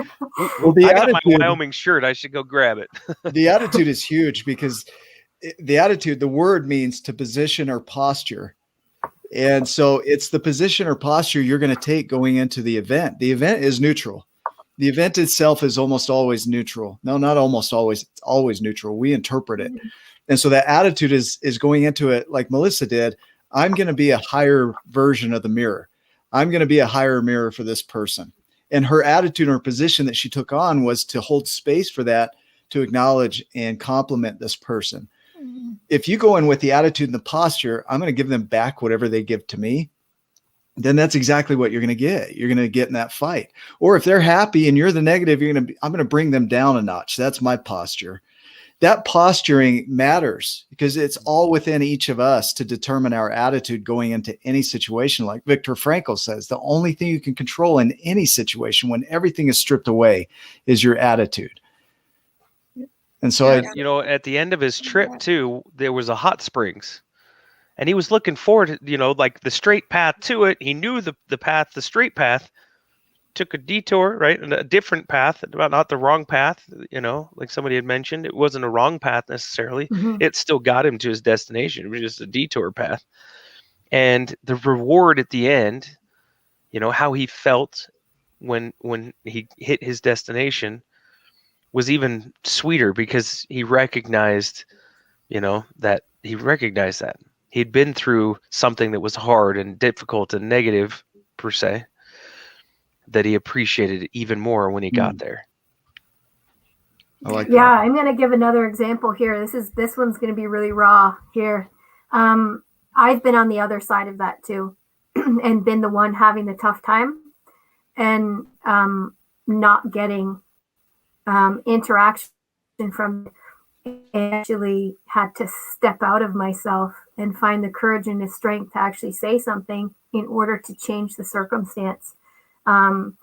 Well, I got my Wyoming shirt. I should go grab it. The attitude is huge because the word means to position or posture. And so it's the position or posture you're going to take going into the event. The event is neutral. The event itself is almost always neutral. No, not almost always. It's always neutral. We interpret it. And so that attitude is going into it like Melissa did. I'm going to be a higher version of the mirror. I'm going to be a higher mirror for this person. And her attitude or position that she took on was to hold space for that, to acknowledge and compliment this person. Mm-hmm. If you go in with the attitude and the posture, I'm going to give them back whatever they give to me, then that's exactly what you're going to get. You're going to get in that fight. Or if they're happy and you're the negative, I'm going to bring them down a notch. That's my posture. That posturing matters because it's all within each of us to determine our attitude going into any situation. Like Viktor Frankl says, the only thing you can control in any situation when everything is stripped away is your attitude. And so, at the end of his trip too, there was a hot springs. And he was looking forward to, like the straight path to it. He knew the path, the straight path, took a detour, right? And a different path, not the wrong path, like somebody had mentioned. It wasn't a wrong path necessarily. Mm-hmm. It still got him to his destination. It was just a detour path. And the reward at the end, how he felt when he hit his destination was even sweeter because he recognized, that he'd been through something that was hard and difficult and negative per se, that he appreciated it even more when he got there. I like that. I'm going to give another example here. This one's going to be really raw here. I've been on the other side of that too, and been the one having the tough time and not getting interaction from. Actually had to step out of myself and find the courage and the strength to actually say something in order to change the circumstance. And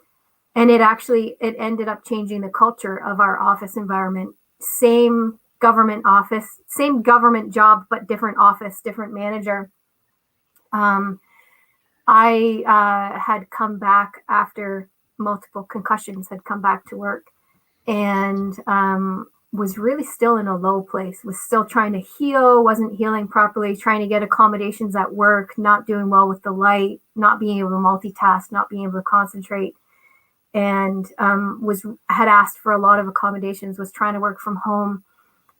it ended up changing the culture of our office environment. Same government office, same government job, but different office, different manager. I had come back after multiple concussions, had come back to work and was really still in a low place, was still trying to heal, wasn't healing properly, trying to get accommodations at work, not doing well with the light, not being able to multitask, not being able to concentrate, and had asked for a lot of accommodations, was trying to work from home.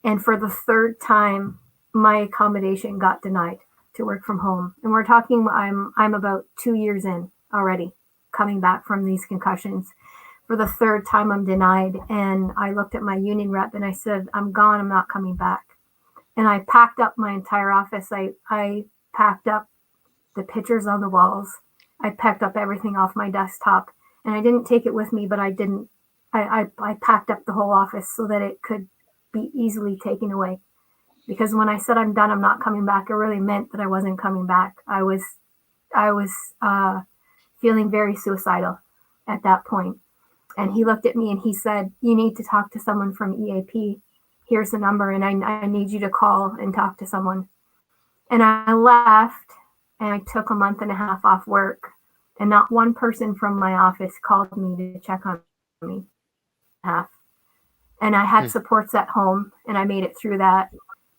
And for the third time, my accommodation got denied to work from home. And we're talking, I'm about 2 years in already, coming back from these concussions. For the third time, I'm denied. And I looked at my union rep and I said, I'm gone. I'm not coming back. And I packed up my entire office. I packed up the pictures on the walls. I packed up everything off my desktop. And I didn't take it with me, but I packed up the whole office so that it could be easily taken away. Because when I said I'm done, I'm not coming back, it really meant that I wasn't coming back. I was feeling very suicidal at that point. And he looked at me and he said, you need to talk to someone from EAP. Here's the number, and I need you to call and talk to someone. And I left, and I took a month and a half off work, and not one person from my office called me to check on me. And I had supports at home, and I made it through that.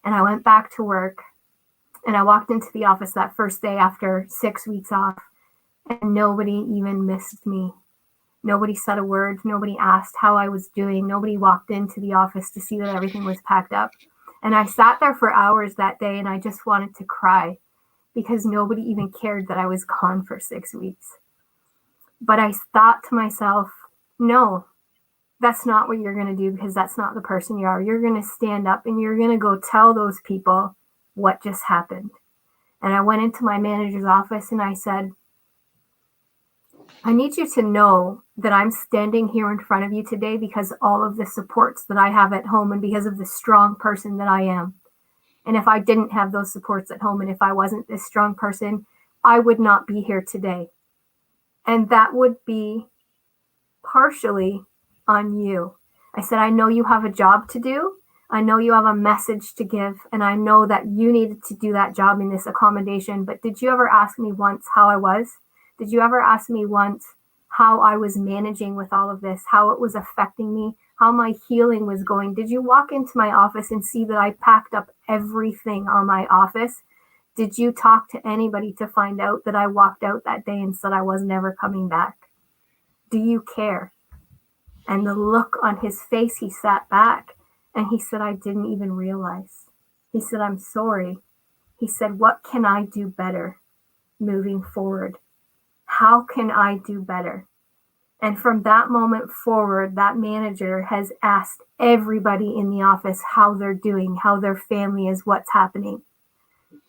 And I went back to work, and I walked into the office that first day after 6 weeks off, and nobody even missed me. Nobody said a word. Nobody asked how I was doing. Nobody walked into the office to see that everything was packed up. And I sat there for hours that day, and I just wanted to cry because nobody even cared that I was gone for 6 weeks. But I thought to myself, no, that's not what you're going to do, because that's not the person you are. You're going to stand up and you're going to go tell those people what just happened. And I went into my manager's office and I said, I need you to know that I'm standing here in front of you today because all of the supports that I have at home and because of the strong person that I am. And if I didn't have those supports at home and if I wasn't this strong person, I would not be here today. And that would be partially on you. I said, I know you have a job to do. I know you have a message to give. And I know that you needed to do that job in this accommodation. But did you ever ask me once how I was? Did you ever ask me once how I was managing with all of this, how it was affecting me, how my healing was going? Did you walk into my office and see that I packed up everything on my office? Did you talk to anybody to find out that I walked out that day and said I was never coming back? Do you care? And the look on his face, he sat back and he said, I didn't even realize. He said, I'm sorry. He said, what can I do better moving forward? How can I do better? And from that moment forward, that manager has asked everybody in the office how they're doing, how their family is, what's happening.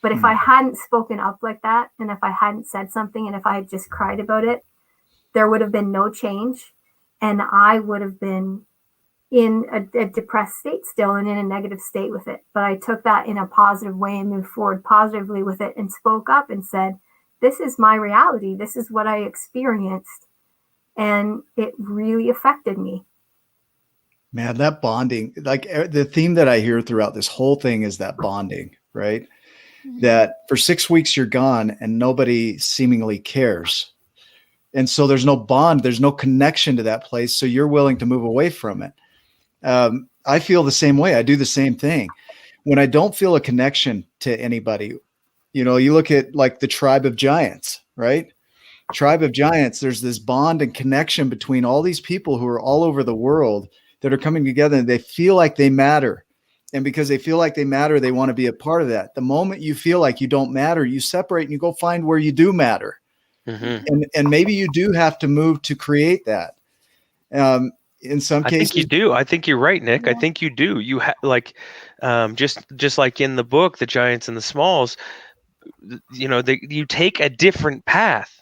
But if I hadn't spoken up like that, and if I hadn't said something, and if I had just cried about it, there would have been no change. And I would have been in a depressed state still and in a negative state with it. But I took that in a positive way and moved forward positively with it and spoke up and said, this is my reality. This is what I experienced. And it really affected me. Man, that bonding, like the theme that I hear throughout this whole thing is that bonding, right? Mm-hmm. That for 6 weeks you're gone and nobody seemingly cares. And so there's no bond, there's no connection to that place. So you're willing to move away from it. I feel the same way. I do the same thing. When I don't feel a connection to anybody, you know, you look at like the tribe of giants, right? Tribe of giants, there's this bond and connection between all these people who are all over the world that are coming together, and they feel like they matter. And because they feel like they matter, they want to be a part of that. The moment you feel like you don't matter, you separate and you go find where you do matter. Mm-hmm. And maybe you do have to move to create that. In some cases, I think you do. I think you're right, Nick. Yeah. I think you do. You just like in the book, The Giants and the Smalls, you know, you take a different path.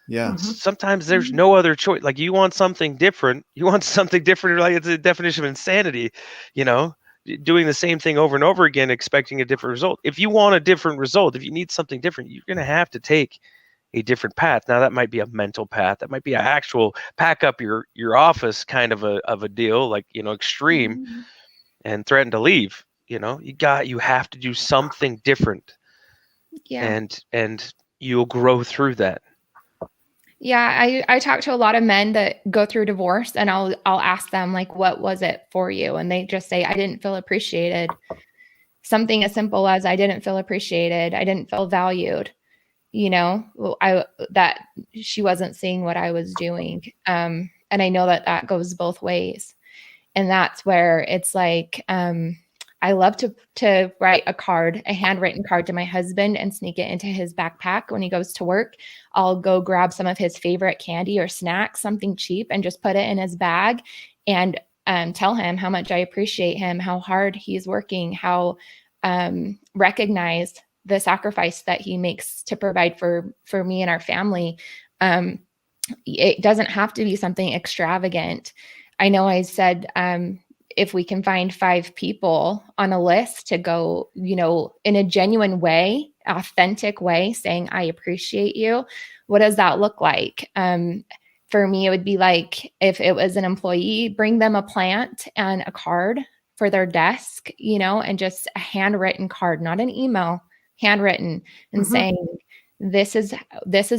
Yeah. Sometimes there's no other choice. Like you want something different. Like it's a definition of insanity, you know, doing the same thing over and over again, expecting a different result. If you want a different result, if you need something different, you're going to have to take a different path. Now that might be a mental path. That might be an actual pack up your office kind of a deal, like, you know, extreme and threaten to leave. You know, you have to do something different. Yeah. And you'll grow through that. Yeah, I talk to a lot of men that go through divorce, and I'll ask them, like, what was it for you? And they just say, I didn't feel appreciated. Something as simple as I didn't feel appreciated. I didn't feel valued. You know, that she wasn't seeing what I was doing. And I know that goes both ways. And that's where it's like, I love to write a handwritten card to my husband and sneak it into his backpack when he goes to work. I'll go grab some of his favorite candy or snacks, something cheap, and just put it in his bag and tell him how much I appreciate him, how hard he's working, how recognize the sacrifice that he makes to provide for me and our family. It doesn't have to be something extravagant. I know I said, if we can find 5 people on a list to go, you know, in a genuine way, authentic way, saying, I appreciate you. What does that look like? For me, it would be like, if it was an employee, bring them a plant and a card for their desk, you know, and just a handwritten card, not an email, handwritten, and saying, this is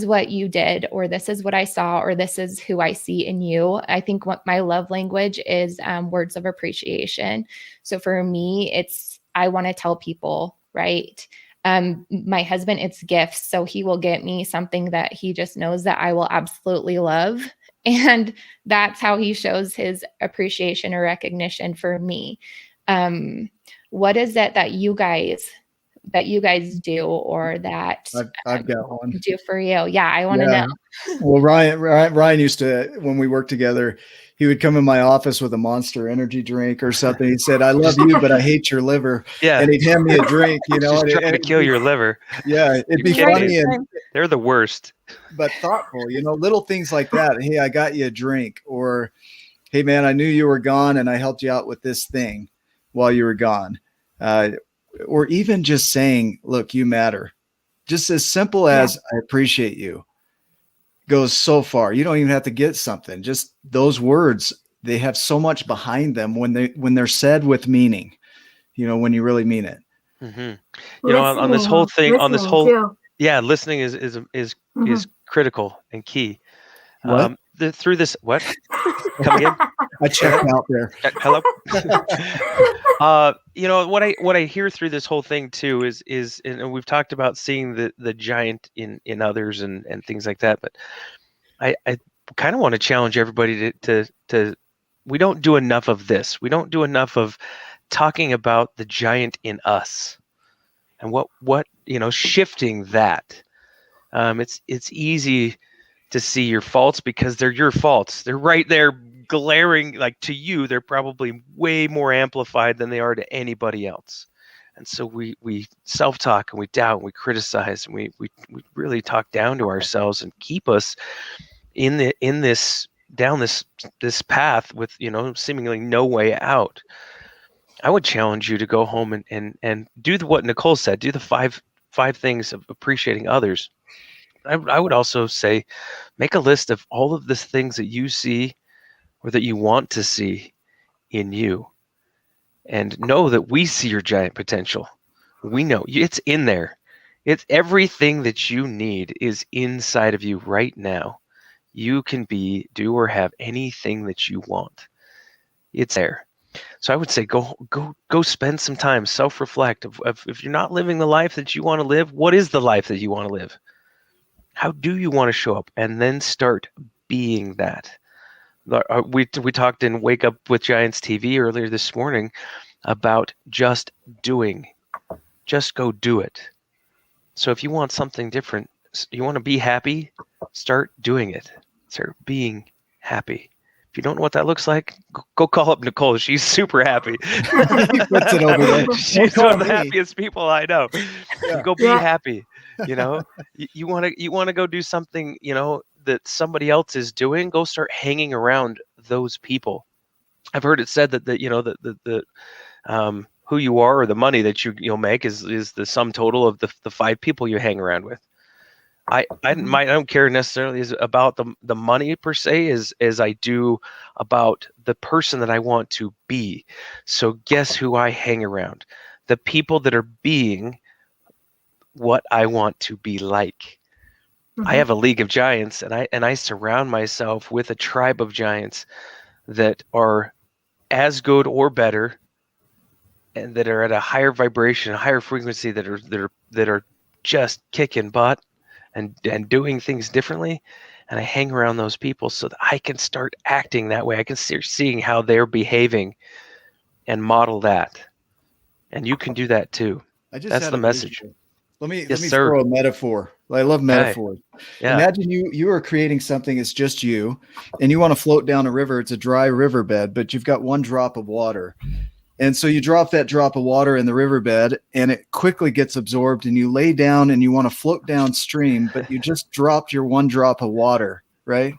what you did, or this is what I saw, or this is who I see in you. I think what my love language is words of appreciation. So for me, I want to tell people, right? My husband, it's gifts. So he will get me something that he just knows that I will absolutely love. And that's how he shows his appreciation or recognition for me. What is it that you guys do, or that I've got one do for you? Yeah, I want to know. Well, Ryan used to, when we worked together, he would come in my office with a Monster Energy drink or something. He said, I love you, but I hate your liver. Yeah. And he'd hand me a drink, you know. Just trying to kill your liver. Yeah, it'd be funny. And they're the worst. But thoughtful, you know, little things like that. Hey, I got you a drink. Or, hey, man, I knew you were gone and I helped you out with this thing while you were gone. Or even just saying, look, you matter. Just as simple as I appreciate you goes so far. You don't even have to get something. Just those words, they have so much behind them when they're said with meaning, you know, when you really mean it. Mm-hmm. You know, on this whole thing, listening is critical and key. What? Through this, what? Come again? I checked out there. Hello. You know, what I hear through this whole thing too is, and we've talked about seeing the giant in others and things like that, but I kind of want to challenge everybody to we don't do enough of this. We don't do enough of talking about the giant in us and what shifting that. It's easy to see your faults because they're your faults. They're right there glaring, like, to you. They're probably way more amplified than they are to anybody else. And so we self-talk and we doubt and we criticize and we really talk down to ourselves and keep us in this path with seemingly no way out. I would challenge you to go home and do what Nicole said. Do the five things of appreciating others. I would also say, make a list of all of the things that you see or that you want to see in you, and know that we see your giant potential. We know it's in there. It's everything that you need is inside of you right now. You can do or have anything that you want. It's there. So I would say go spend some time, self-reflect. If you're not living the life that you want to live, what is the life that you want to live? How do you want to show up? And then start being that. We talked in Wake Up with Giants TV earlier this morning about just doing. Just go do it. So if you want something different, you want to be happy, start doing it. Start being happy. If you don't know what that looks like, go call up Nicole. She's super happy. He puts it over there. She's one of the happiest people I know. Yeah. You go be happy. You want to go do something, that somebody else is doing. Go start hanging around those people. I've heard it said that who you are or the money that you'll make is the sum total of the 5 people you hang around with. I don't care necessarily about the money per se as I do about the person that I want to be. So guess who I hang around? The people that are being what I want to be like. Mm-hmm. I have a League of Giants, and I surround myself with a tribe of giants that are as good or better, and that are at a higher vibration, a higher frequency, that are just kicking butt and doing things differently. And I hang around those people so that I can start acting that way. I can start seeing how they're behaving and model that. And you can do that too. That's the message. Visual. Let me throw a metaphor. I love metaphors. Okay. Yeah. Imagine you are creating something. It's just you, and you want to float down a river. It's a dry riverbed, but you've got one drop of water. And so you drop that drop of water in the riverbed, and it quickly gets absorbed, and you lay down and you want to float downstream, but you just dropped your one drop of water, right?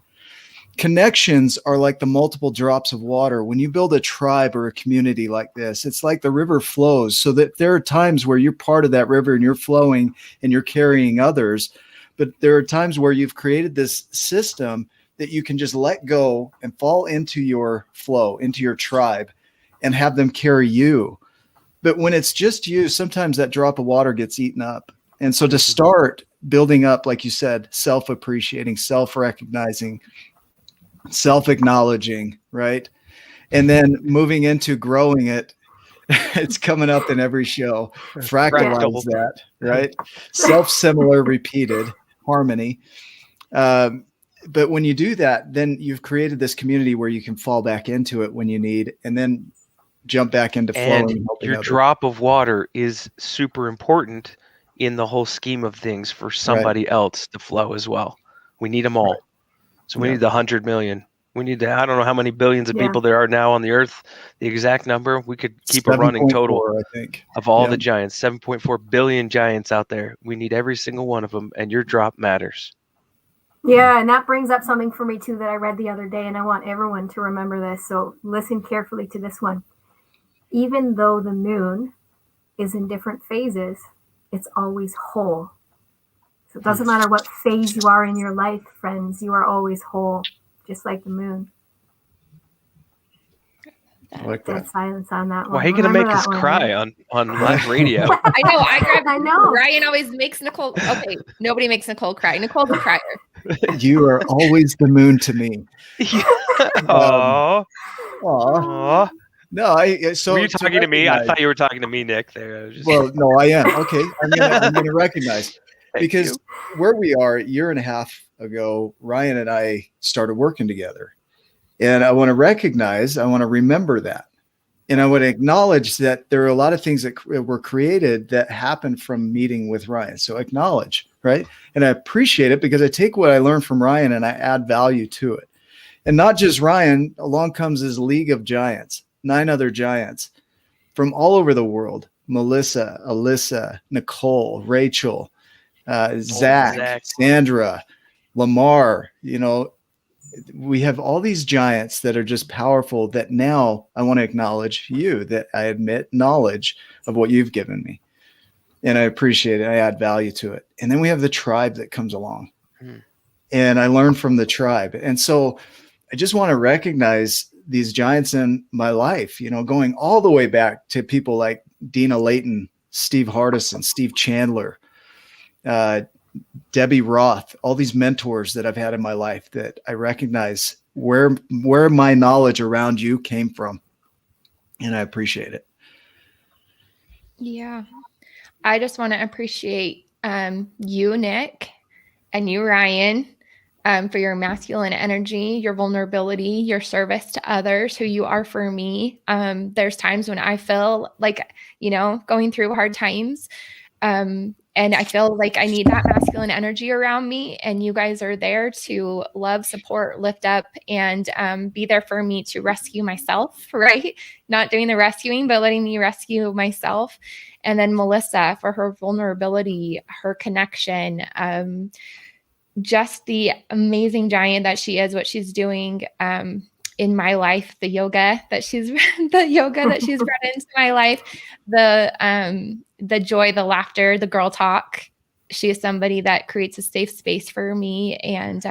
Connections are like the multiple drops of water. When you build a tribe or a community like this, it's like the river flows, so that there are times where you're part of that river and you're flowing and you're carrying others. But there are times where you've created this system that you can just let go and fall into your flow, into your tribe, and have them carry you. But when it's just you, sometimes that drop of water gets eaten up. And so to start building up, like you said, self-appreciating, self-recognizing, self-acknowledging, right? And then moving into growing it, it's coming up in every show. Fractalize that, right? Self-similar, repeated, harmony. But when you do that, then you've created this community where you can fall back into it when you need, and then jump back into flowing. And your drop of water is super important in the whole scheme of things for somebody else to flow as well. We need them all. Right. So we need the 100 million. We need I don't know how many billions of people there are now on the earth, the exact number. We could keep a running total, I think, of all the giants, 7.4 billion giants out there. We need every single one of them, and your drop matters. Yeah, and that brings up something for me too that I read the other day, and I want everyone to remember this. So listen carefully to this one. Even though the moon is in different phases, it's always whole. So it doesn't matter what phase you are in your life, friends, you are always whole, just like the moon. I like that. Silence on that one. Why are you going to make us cry on live radio? I know. Ryan always makes Nicole. Okay, nobody makes Nicole cry. Nicole's a crier. You are always the moon to me. Aww. No, were you talking to me? I thought you were talking to me, Nick. There. Well, no, I am. Okay, I'm gonna recognize because where we are, a year and a half ago, Ryan and I started working together, And I want to remember that. And I want to acknowledge that there are a lot of things that were created that happened from meeting with Ryan. So acknowledge, right? And I appreciate it because I take what I learned from Ryan and I add value to it. And not just Ryan, along comes his League of Giants, 9 other giants from all over the world. Melissa, Alyssa, Nicole, Rachel, Zach, Sandra, Lamar, we have all these giants that are just powerful that now I want to acknowledge you, that I admit knowledge of what you've given me. And I appreciate it. I add value to it. And then we have the tribe that comes along. And I learn from the tribe. And so I just want to recognize these giants in my life, going all the way back to people like Dina Layton, Steve Hardison, Steve Chandler, Debbie Roth, all these mentors that I've had in my life that I recognize where my knowledge around you came from. And I appreciate it. Yeah. I just want to appreciate you, Nick, and you, Ryan, for your masculine energy, your vulnerability, your service to others, who you are for me. There's times when I feel like, going through hard times. And I feel like I need that masculine energy around me. And you guys are there to love, support, lift up, and be there for me to rescue myself, right? Not doing the rescuing, but letting me rescue myself. And then Melissa for her vulnerability, her connection, just the amazing giant that she is, what she's doing in my life, the yoga that she's brought into my life, the joy, the laughter, the girl talk. She is somebody that creates a safe space for me. And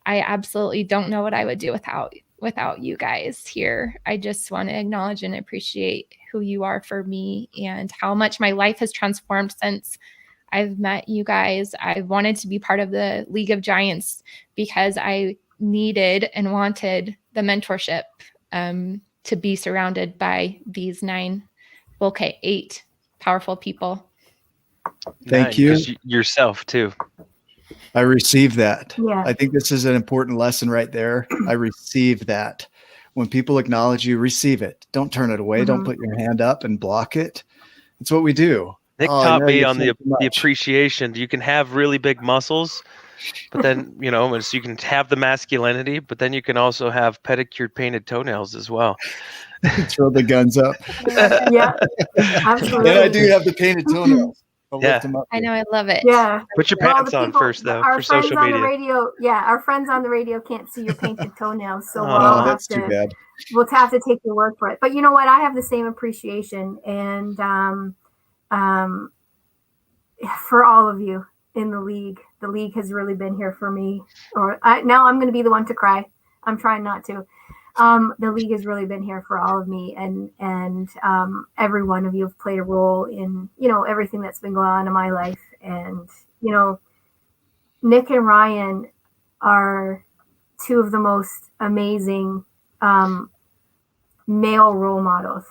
I absolutely don't know what I would do without you guys here. I just want to acknowledge and appreciate who you are for me and how much my life has transformed since I've met you guys. I wanted to be part of the League of Giants because I needed and wanted the mentorship to be surrounded by these 8 powerful people. Thank you. Yourself too. I receive that. Yeah. I think this is an important lesson right there. I receive that. When people acknowledge you, receive it. Don't turn it away. Don't put your hand up and block it. It's what we do. Nick taught me on the appreciation. You can have really big muscles, but then, so you can have the masculinity, but then you can also have pedicured painted toenails as well. Throw the guns up. Yeah, absolutely. And I do have the painted toenails. I'll lift them up. I know. I love it. Yeah. Put your pants on first, though, for social media. Our friends on the radio can't see your painted toenails, so that's too bad. We'll have to take your word for it. But you know what? I have the same appreciation, and for all of you in the league. The league has really been here for me. Now I'm going to be the one to cry. I'm trying not to. The league has really been here for all of me, and every one of you have played a role in everything that's been going on in my life. And Nick and Ryan are 2 of the most amazing male role models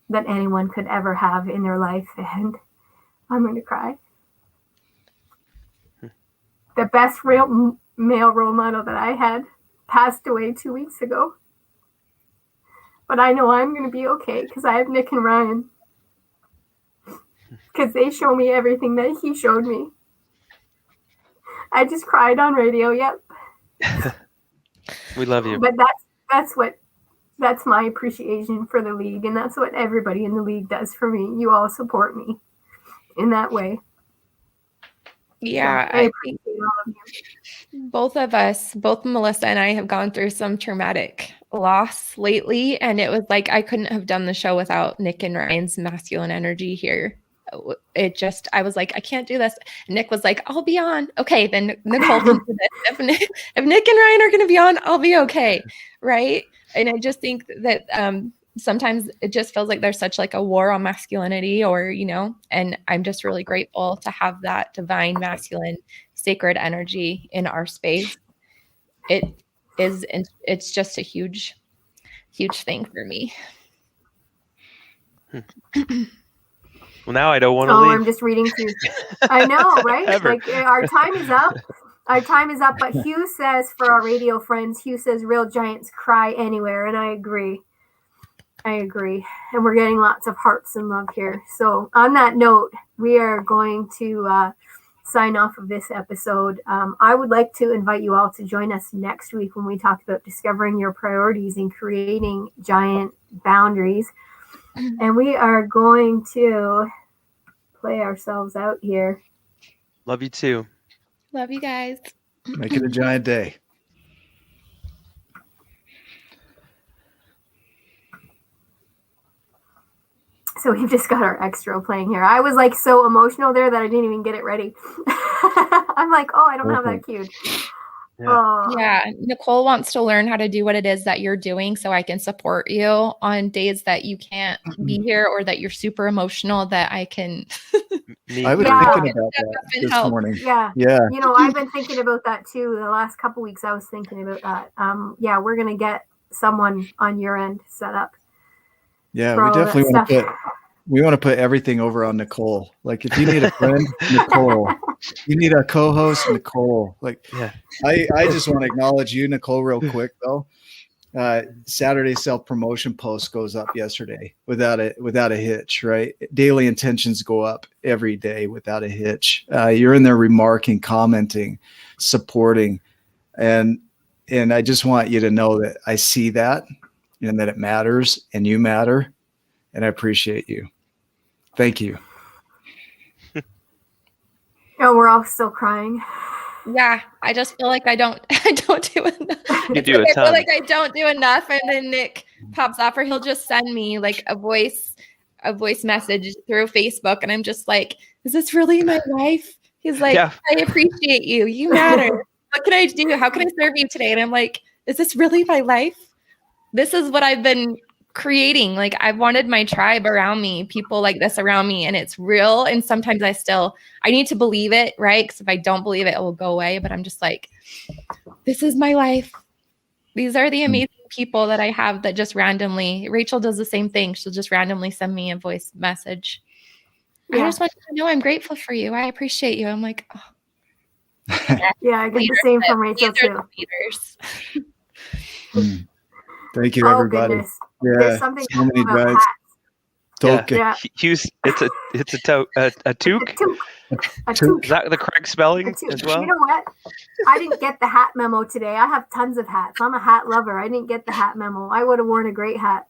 that anyone could ever have in their life, and I'm going to cry. The best real male role model that I had passed away 2 weeks ago. But I know I'm going to be okay because I have Nick and Ryan. Because they show me everything that he showed me. I just cried on radio, yep. We love you. But that's my appreciation for the league. And that's what everybody in the league does for me. You all support me in that way. Yeah, so I appreciate all of you. Both Melissa and I have gone through some traumatic loss lately, and it was like I couldn't have done the show without Nick and Ryan's masculine energy here. I was like, I can't do this. Nick was like, I'll be on. Okay, then Nicole can do this. If Nick and Ryan are going to be on, I'll be okay, right? And I just think that sometimes it just feels like there's such like a war on masculinity, and I'm just really grateful to have that divine masculine sacred energy in our space. It's just a huge thing for me. Well, now I don't want to leave. I'm just reading through. I know, right? Like our time is up. Our time is up, but Hugh says, for our radio friends, Hugh says real giants cry anywhere, and I agree. And we're getting lots of hearts and love here. So on that note, we are going to sign off of this episode. I would like to invite you all to join us next week when we talk about discovering your priorities and creating giant boundaries. And we are going to play ourselves out here. Love you too. Love you guys. Make it a giant day. So we've just got our extra playing here. I was like so emotional there that I didn't even get it ready. I'm like, oh, I don't have that cued. Yeah. Oh. Yeah, Nicole wants to learn how to do what it is that you're doing so I can support you on days that you can't be here or that you're super emotional, that I can. I was thinking about that this morning. Yeah. Yeah. You know, I've been thinking about that too. The last couple weeks I was thinking about that. Yeah, we're going to get someone on your end set up. Yeah, we definitely want to put everything over on Nicole. Like if you need a friend, Nicole. You need a co-host, Nicole. Like, yeah. I just want to acknowledge you, Nicole, real quick though. Saturday self-promotion post goes up yesterday without a hitch, right? Daily intentions go up every day without a hitch. You're in there remarking, commenting, supporting, and I just want you to know that I see that and that it matters and you matter, and I appreciate you. Thank you. Oh, we're all still crying. Yeah, I just feel like I don't do enough. You do a I ton. feel like I don't do enough, and then Nick pops off, or he'll just send me like a voice message through Facebook, and I'm just like, is this really my life? He's like, Yeah. I appreciate you. You matter. What can I do? How can I serve you today? And I'm like, is this really my life? This is what I've been creating. Like, I've wanted my tribe around me, people like this around me, and it's real. And sometimes I need to believe it, right? Because if I don't believe it, it will go away. But I'm just like, this is my life. These are the amazing people that I have that just randomly, Rachel does the same thing. She'll just randomly send me a voice message. Yeah. I just want you to know I'm grateful for you. I appreciate you. I'm like, oh. Yeah, I get the same from Rachel too. Thank you, everybody. Goodness. Yeah, There's something so many about guys. hats. Okay. Yeah. Hughes, it's a toque. A toque. Is that the correct spelling as well? You know what? I didn't get the hat memo today. I have tons of hats. I'm a hat lover. I didn't get the hat memo. I would have worn a great hat.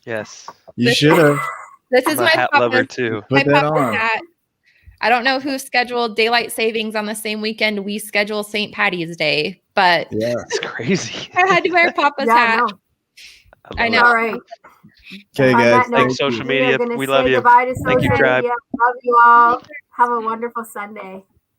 Yes. You should have. This is I'm a my hat lover too. My Put that papa's on. hat. I don't know who scheduled daylight savings on the same weekend we schedule St. Patty's Day, but Yeah. It's crazy. I had to wear Papa's Yeah, hat. I know. All right. Okay, On guys. that note, Thanks, social we are media. gonna We say love you. goodbye to Thank you, social tribe. media. Love you all. Have a wonderful Sunday.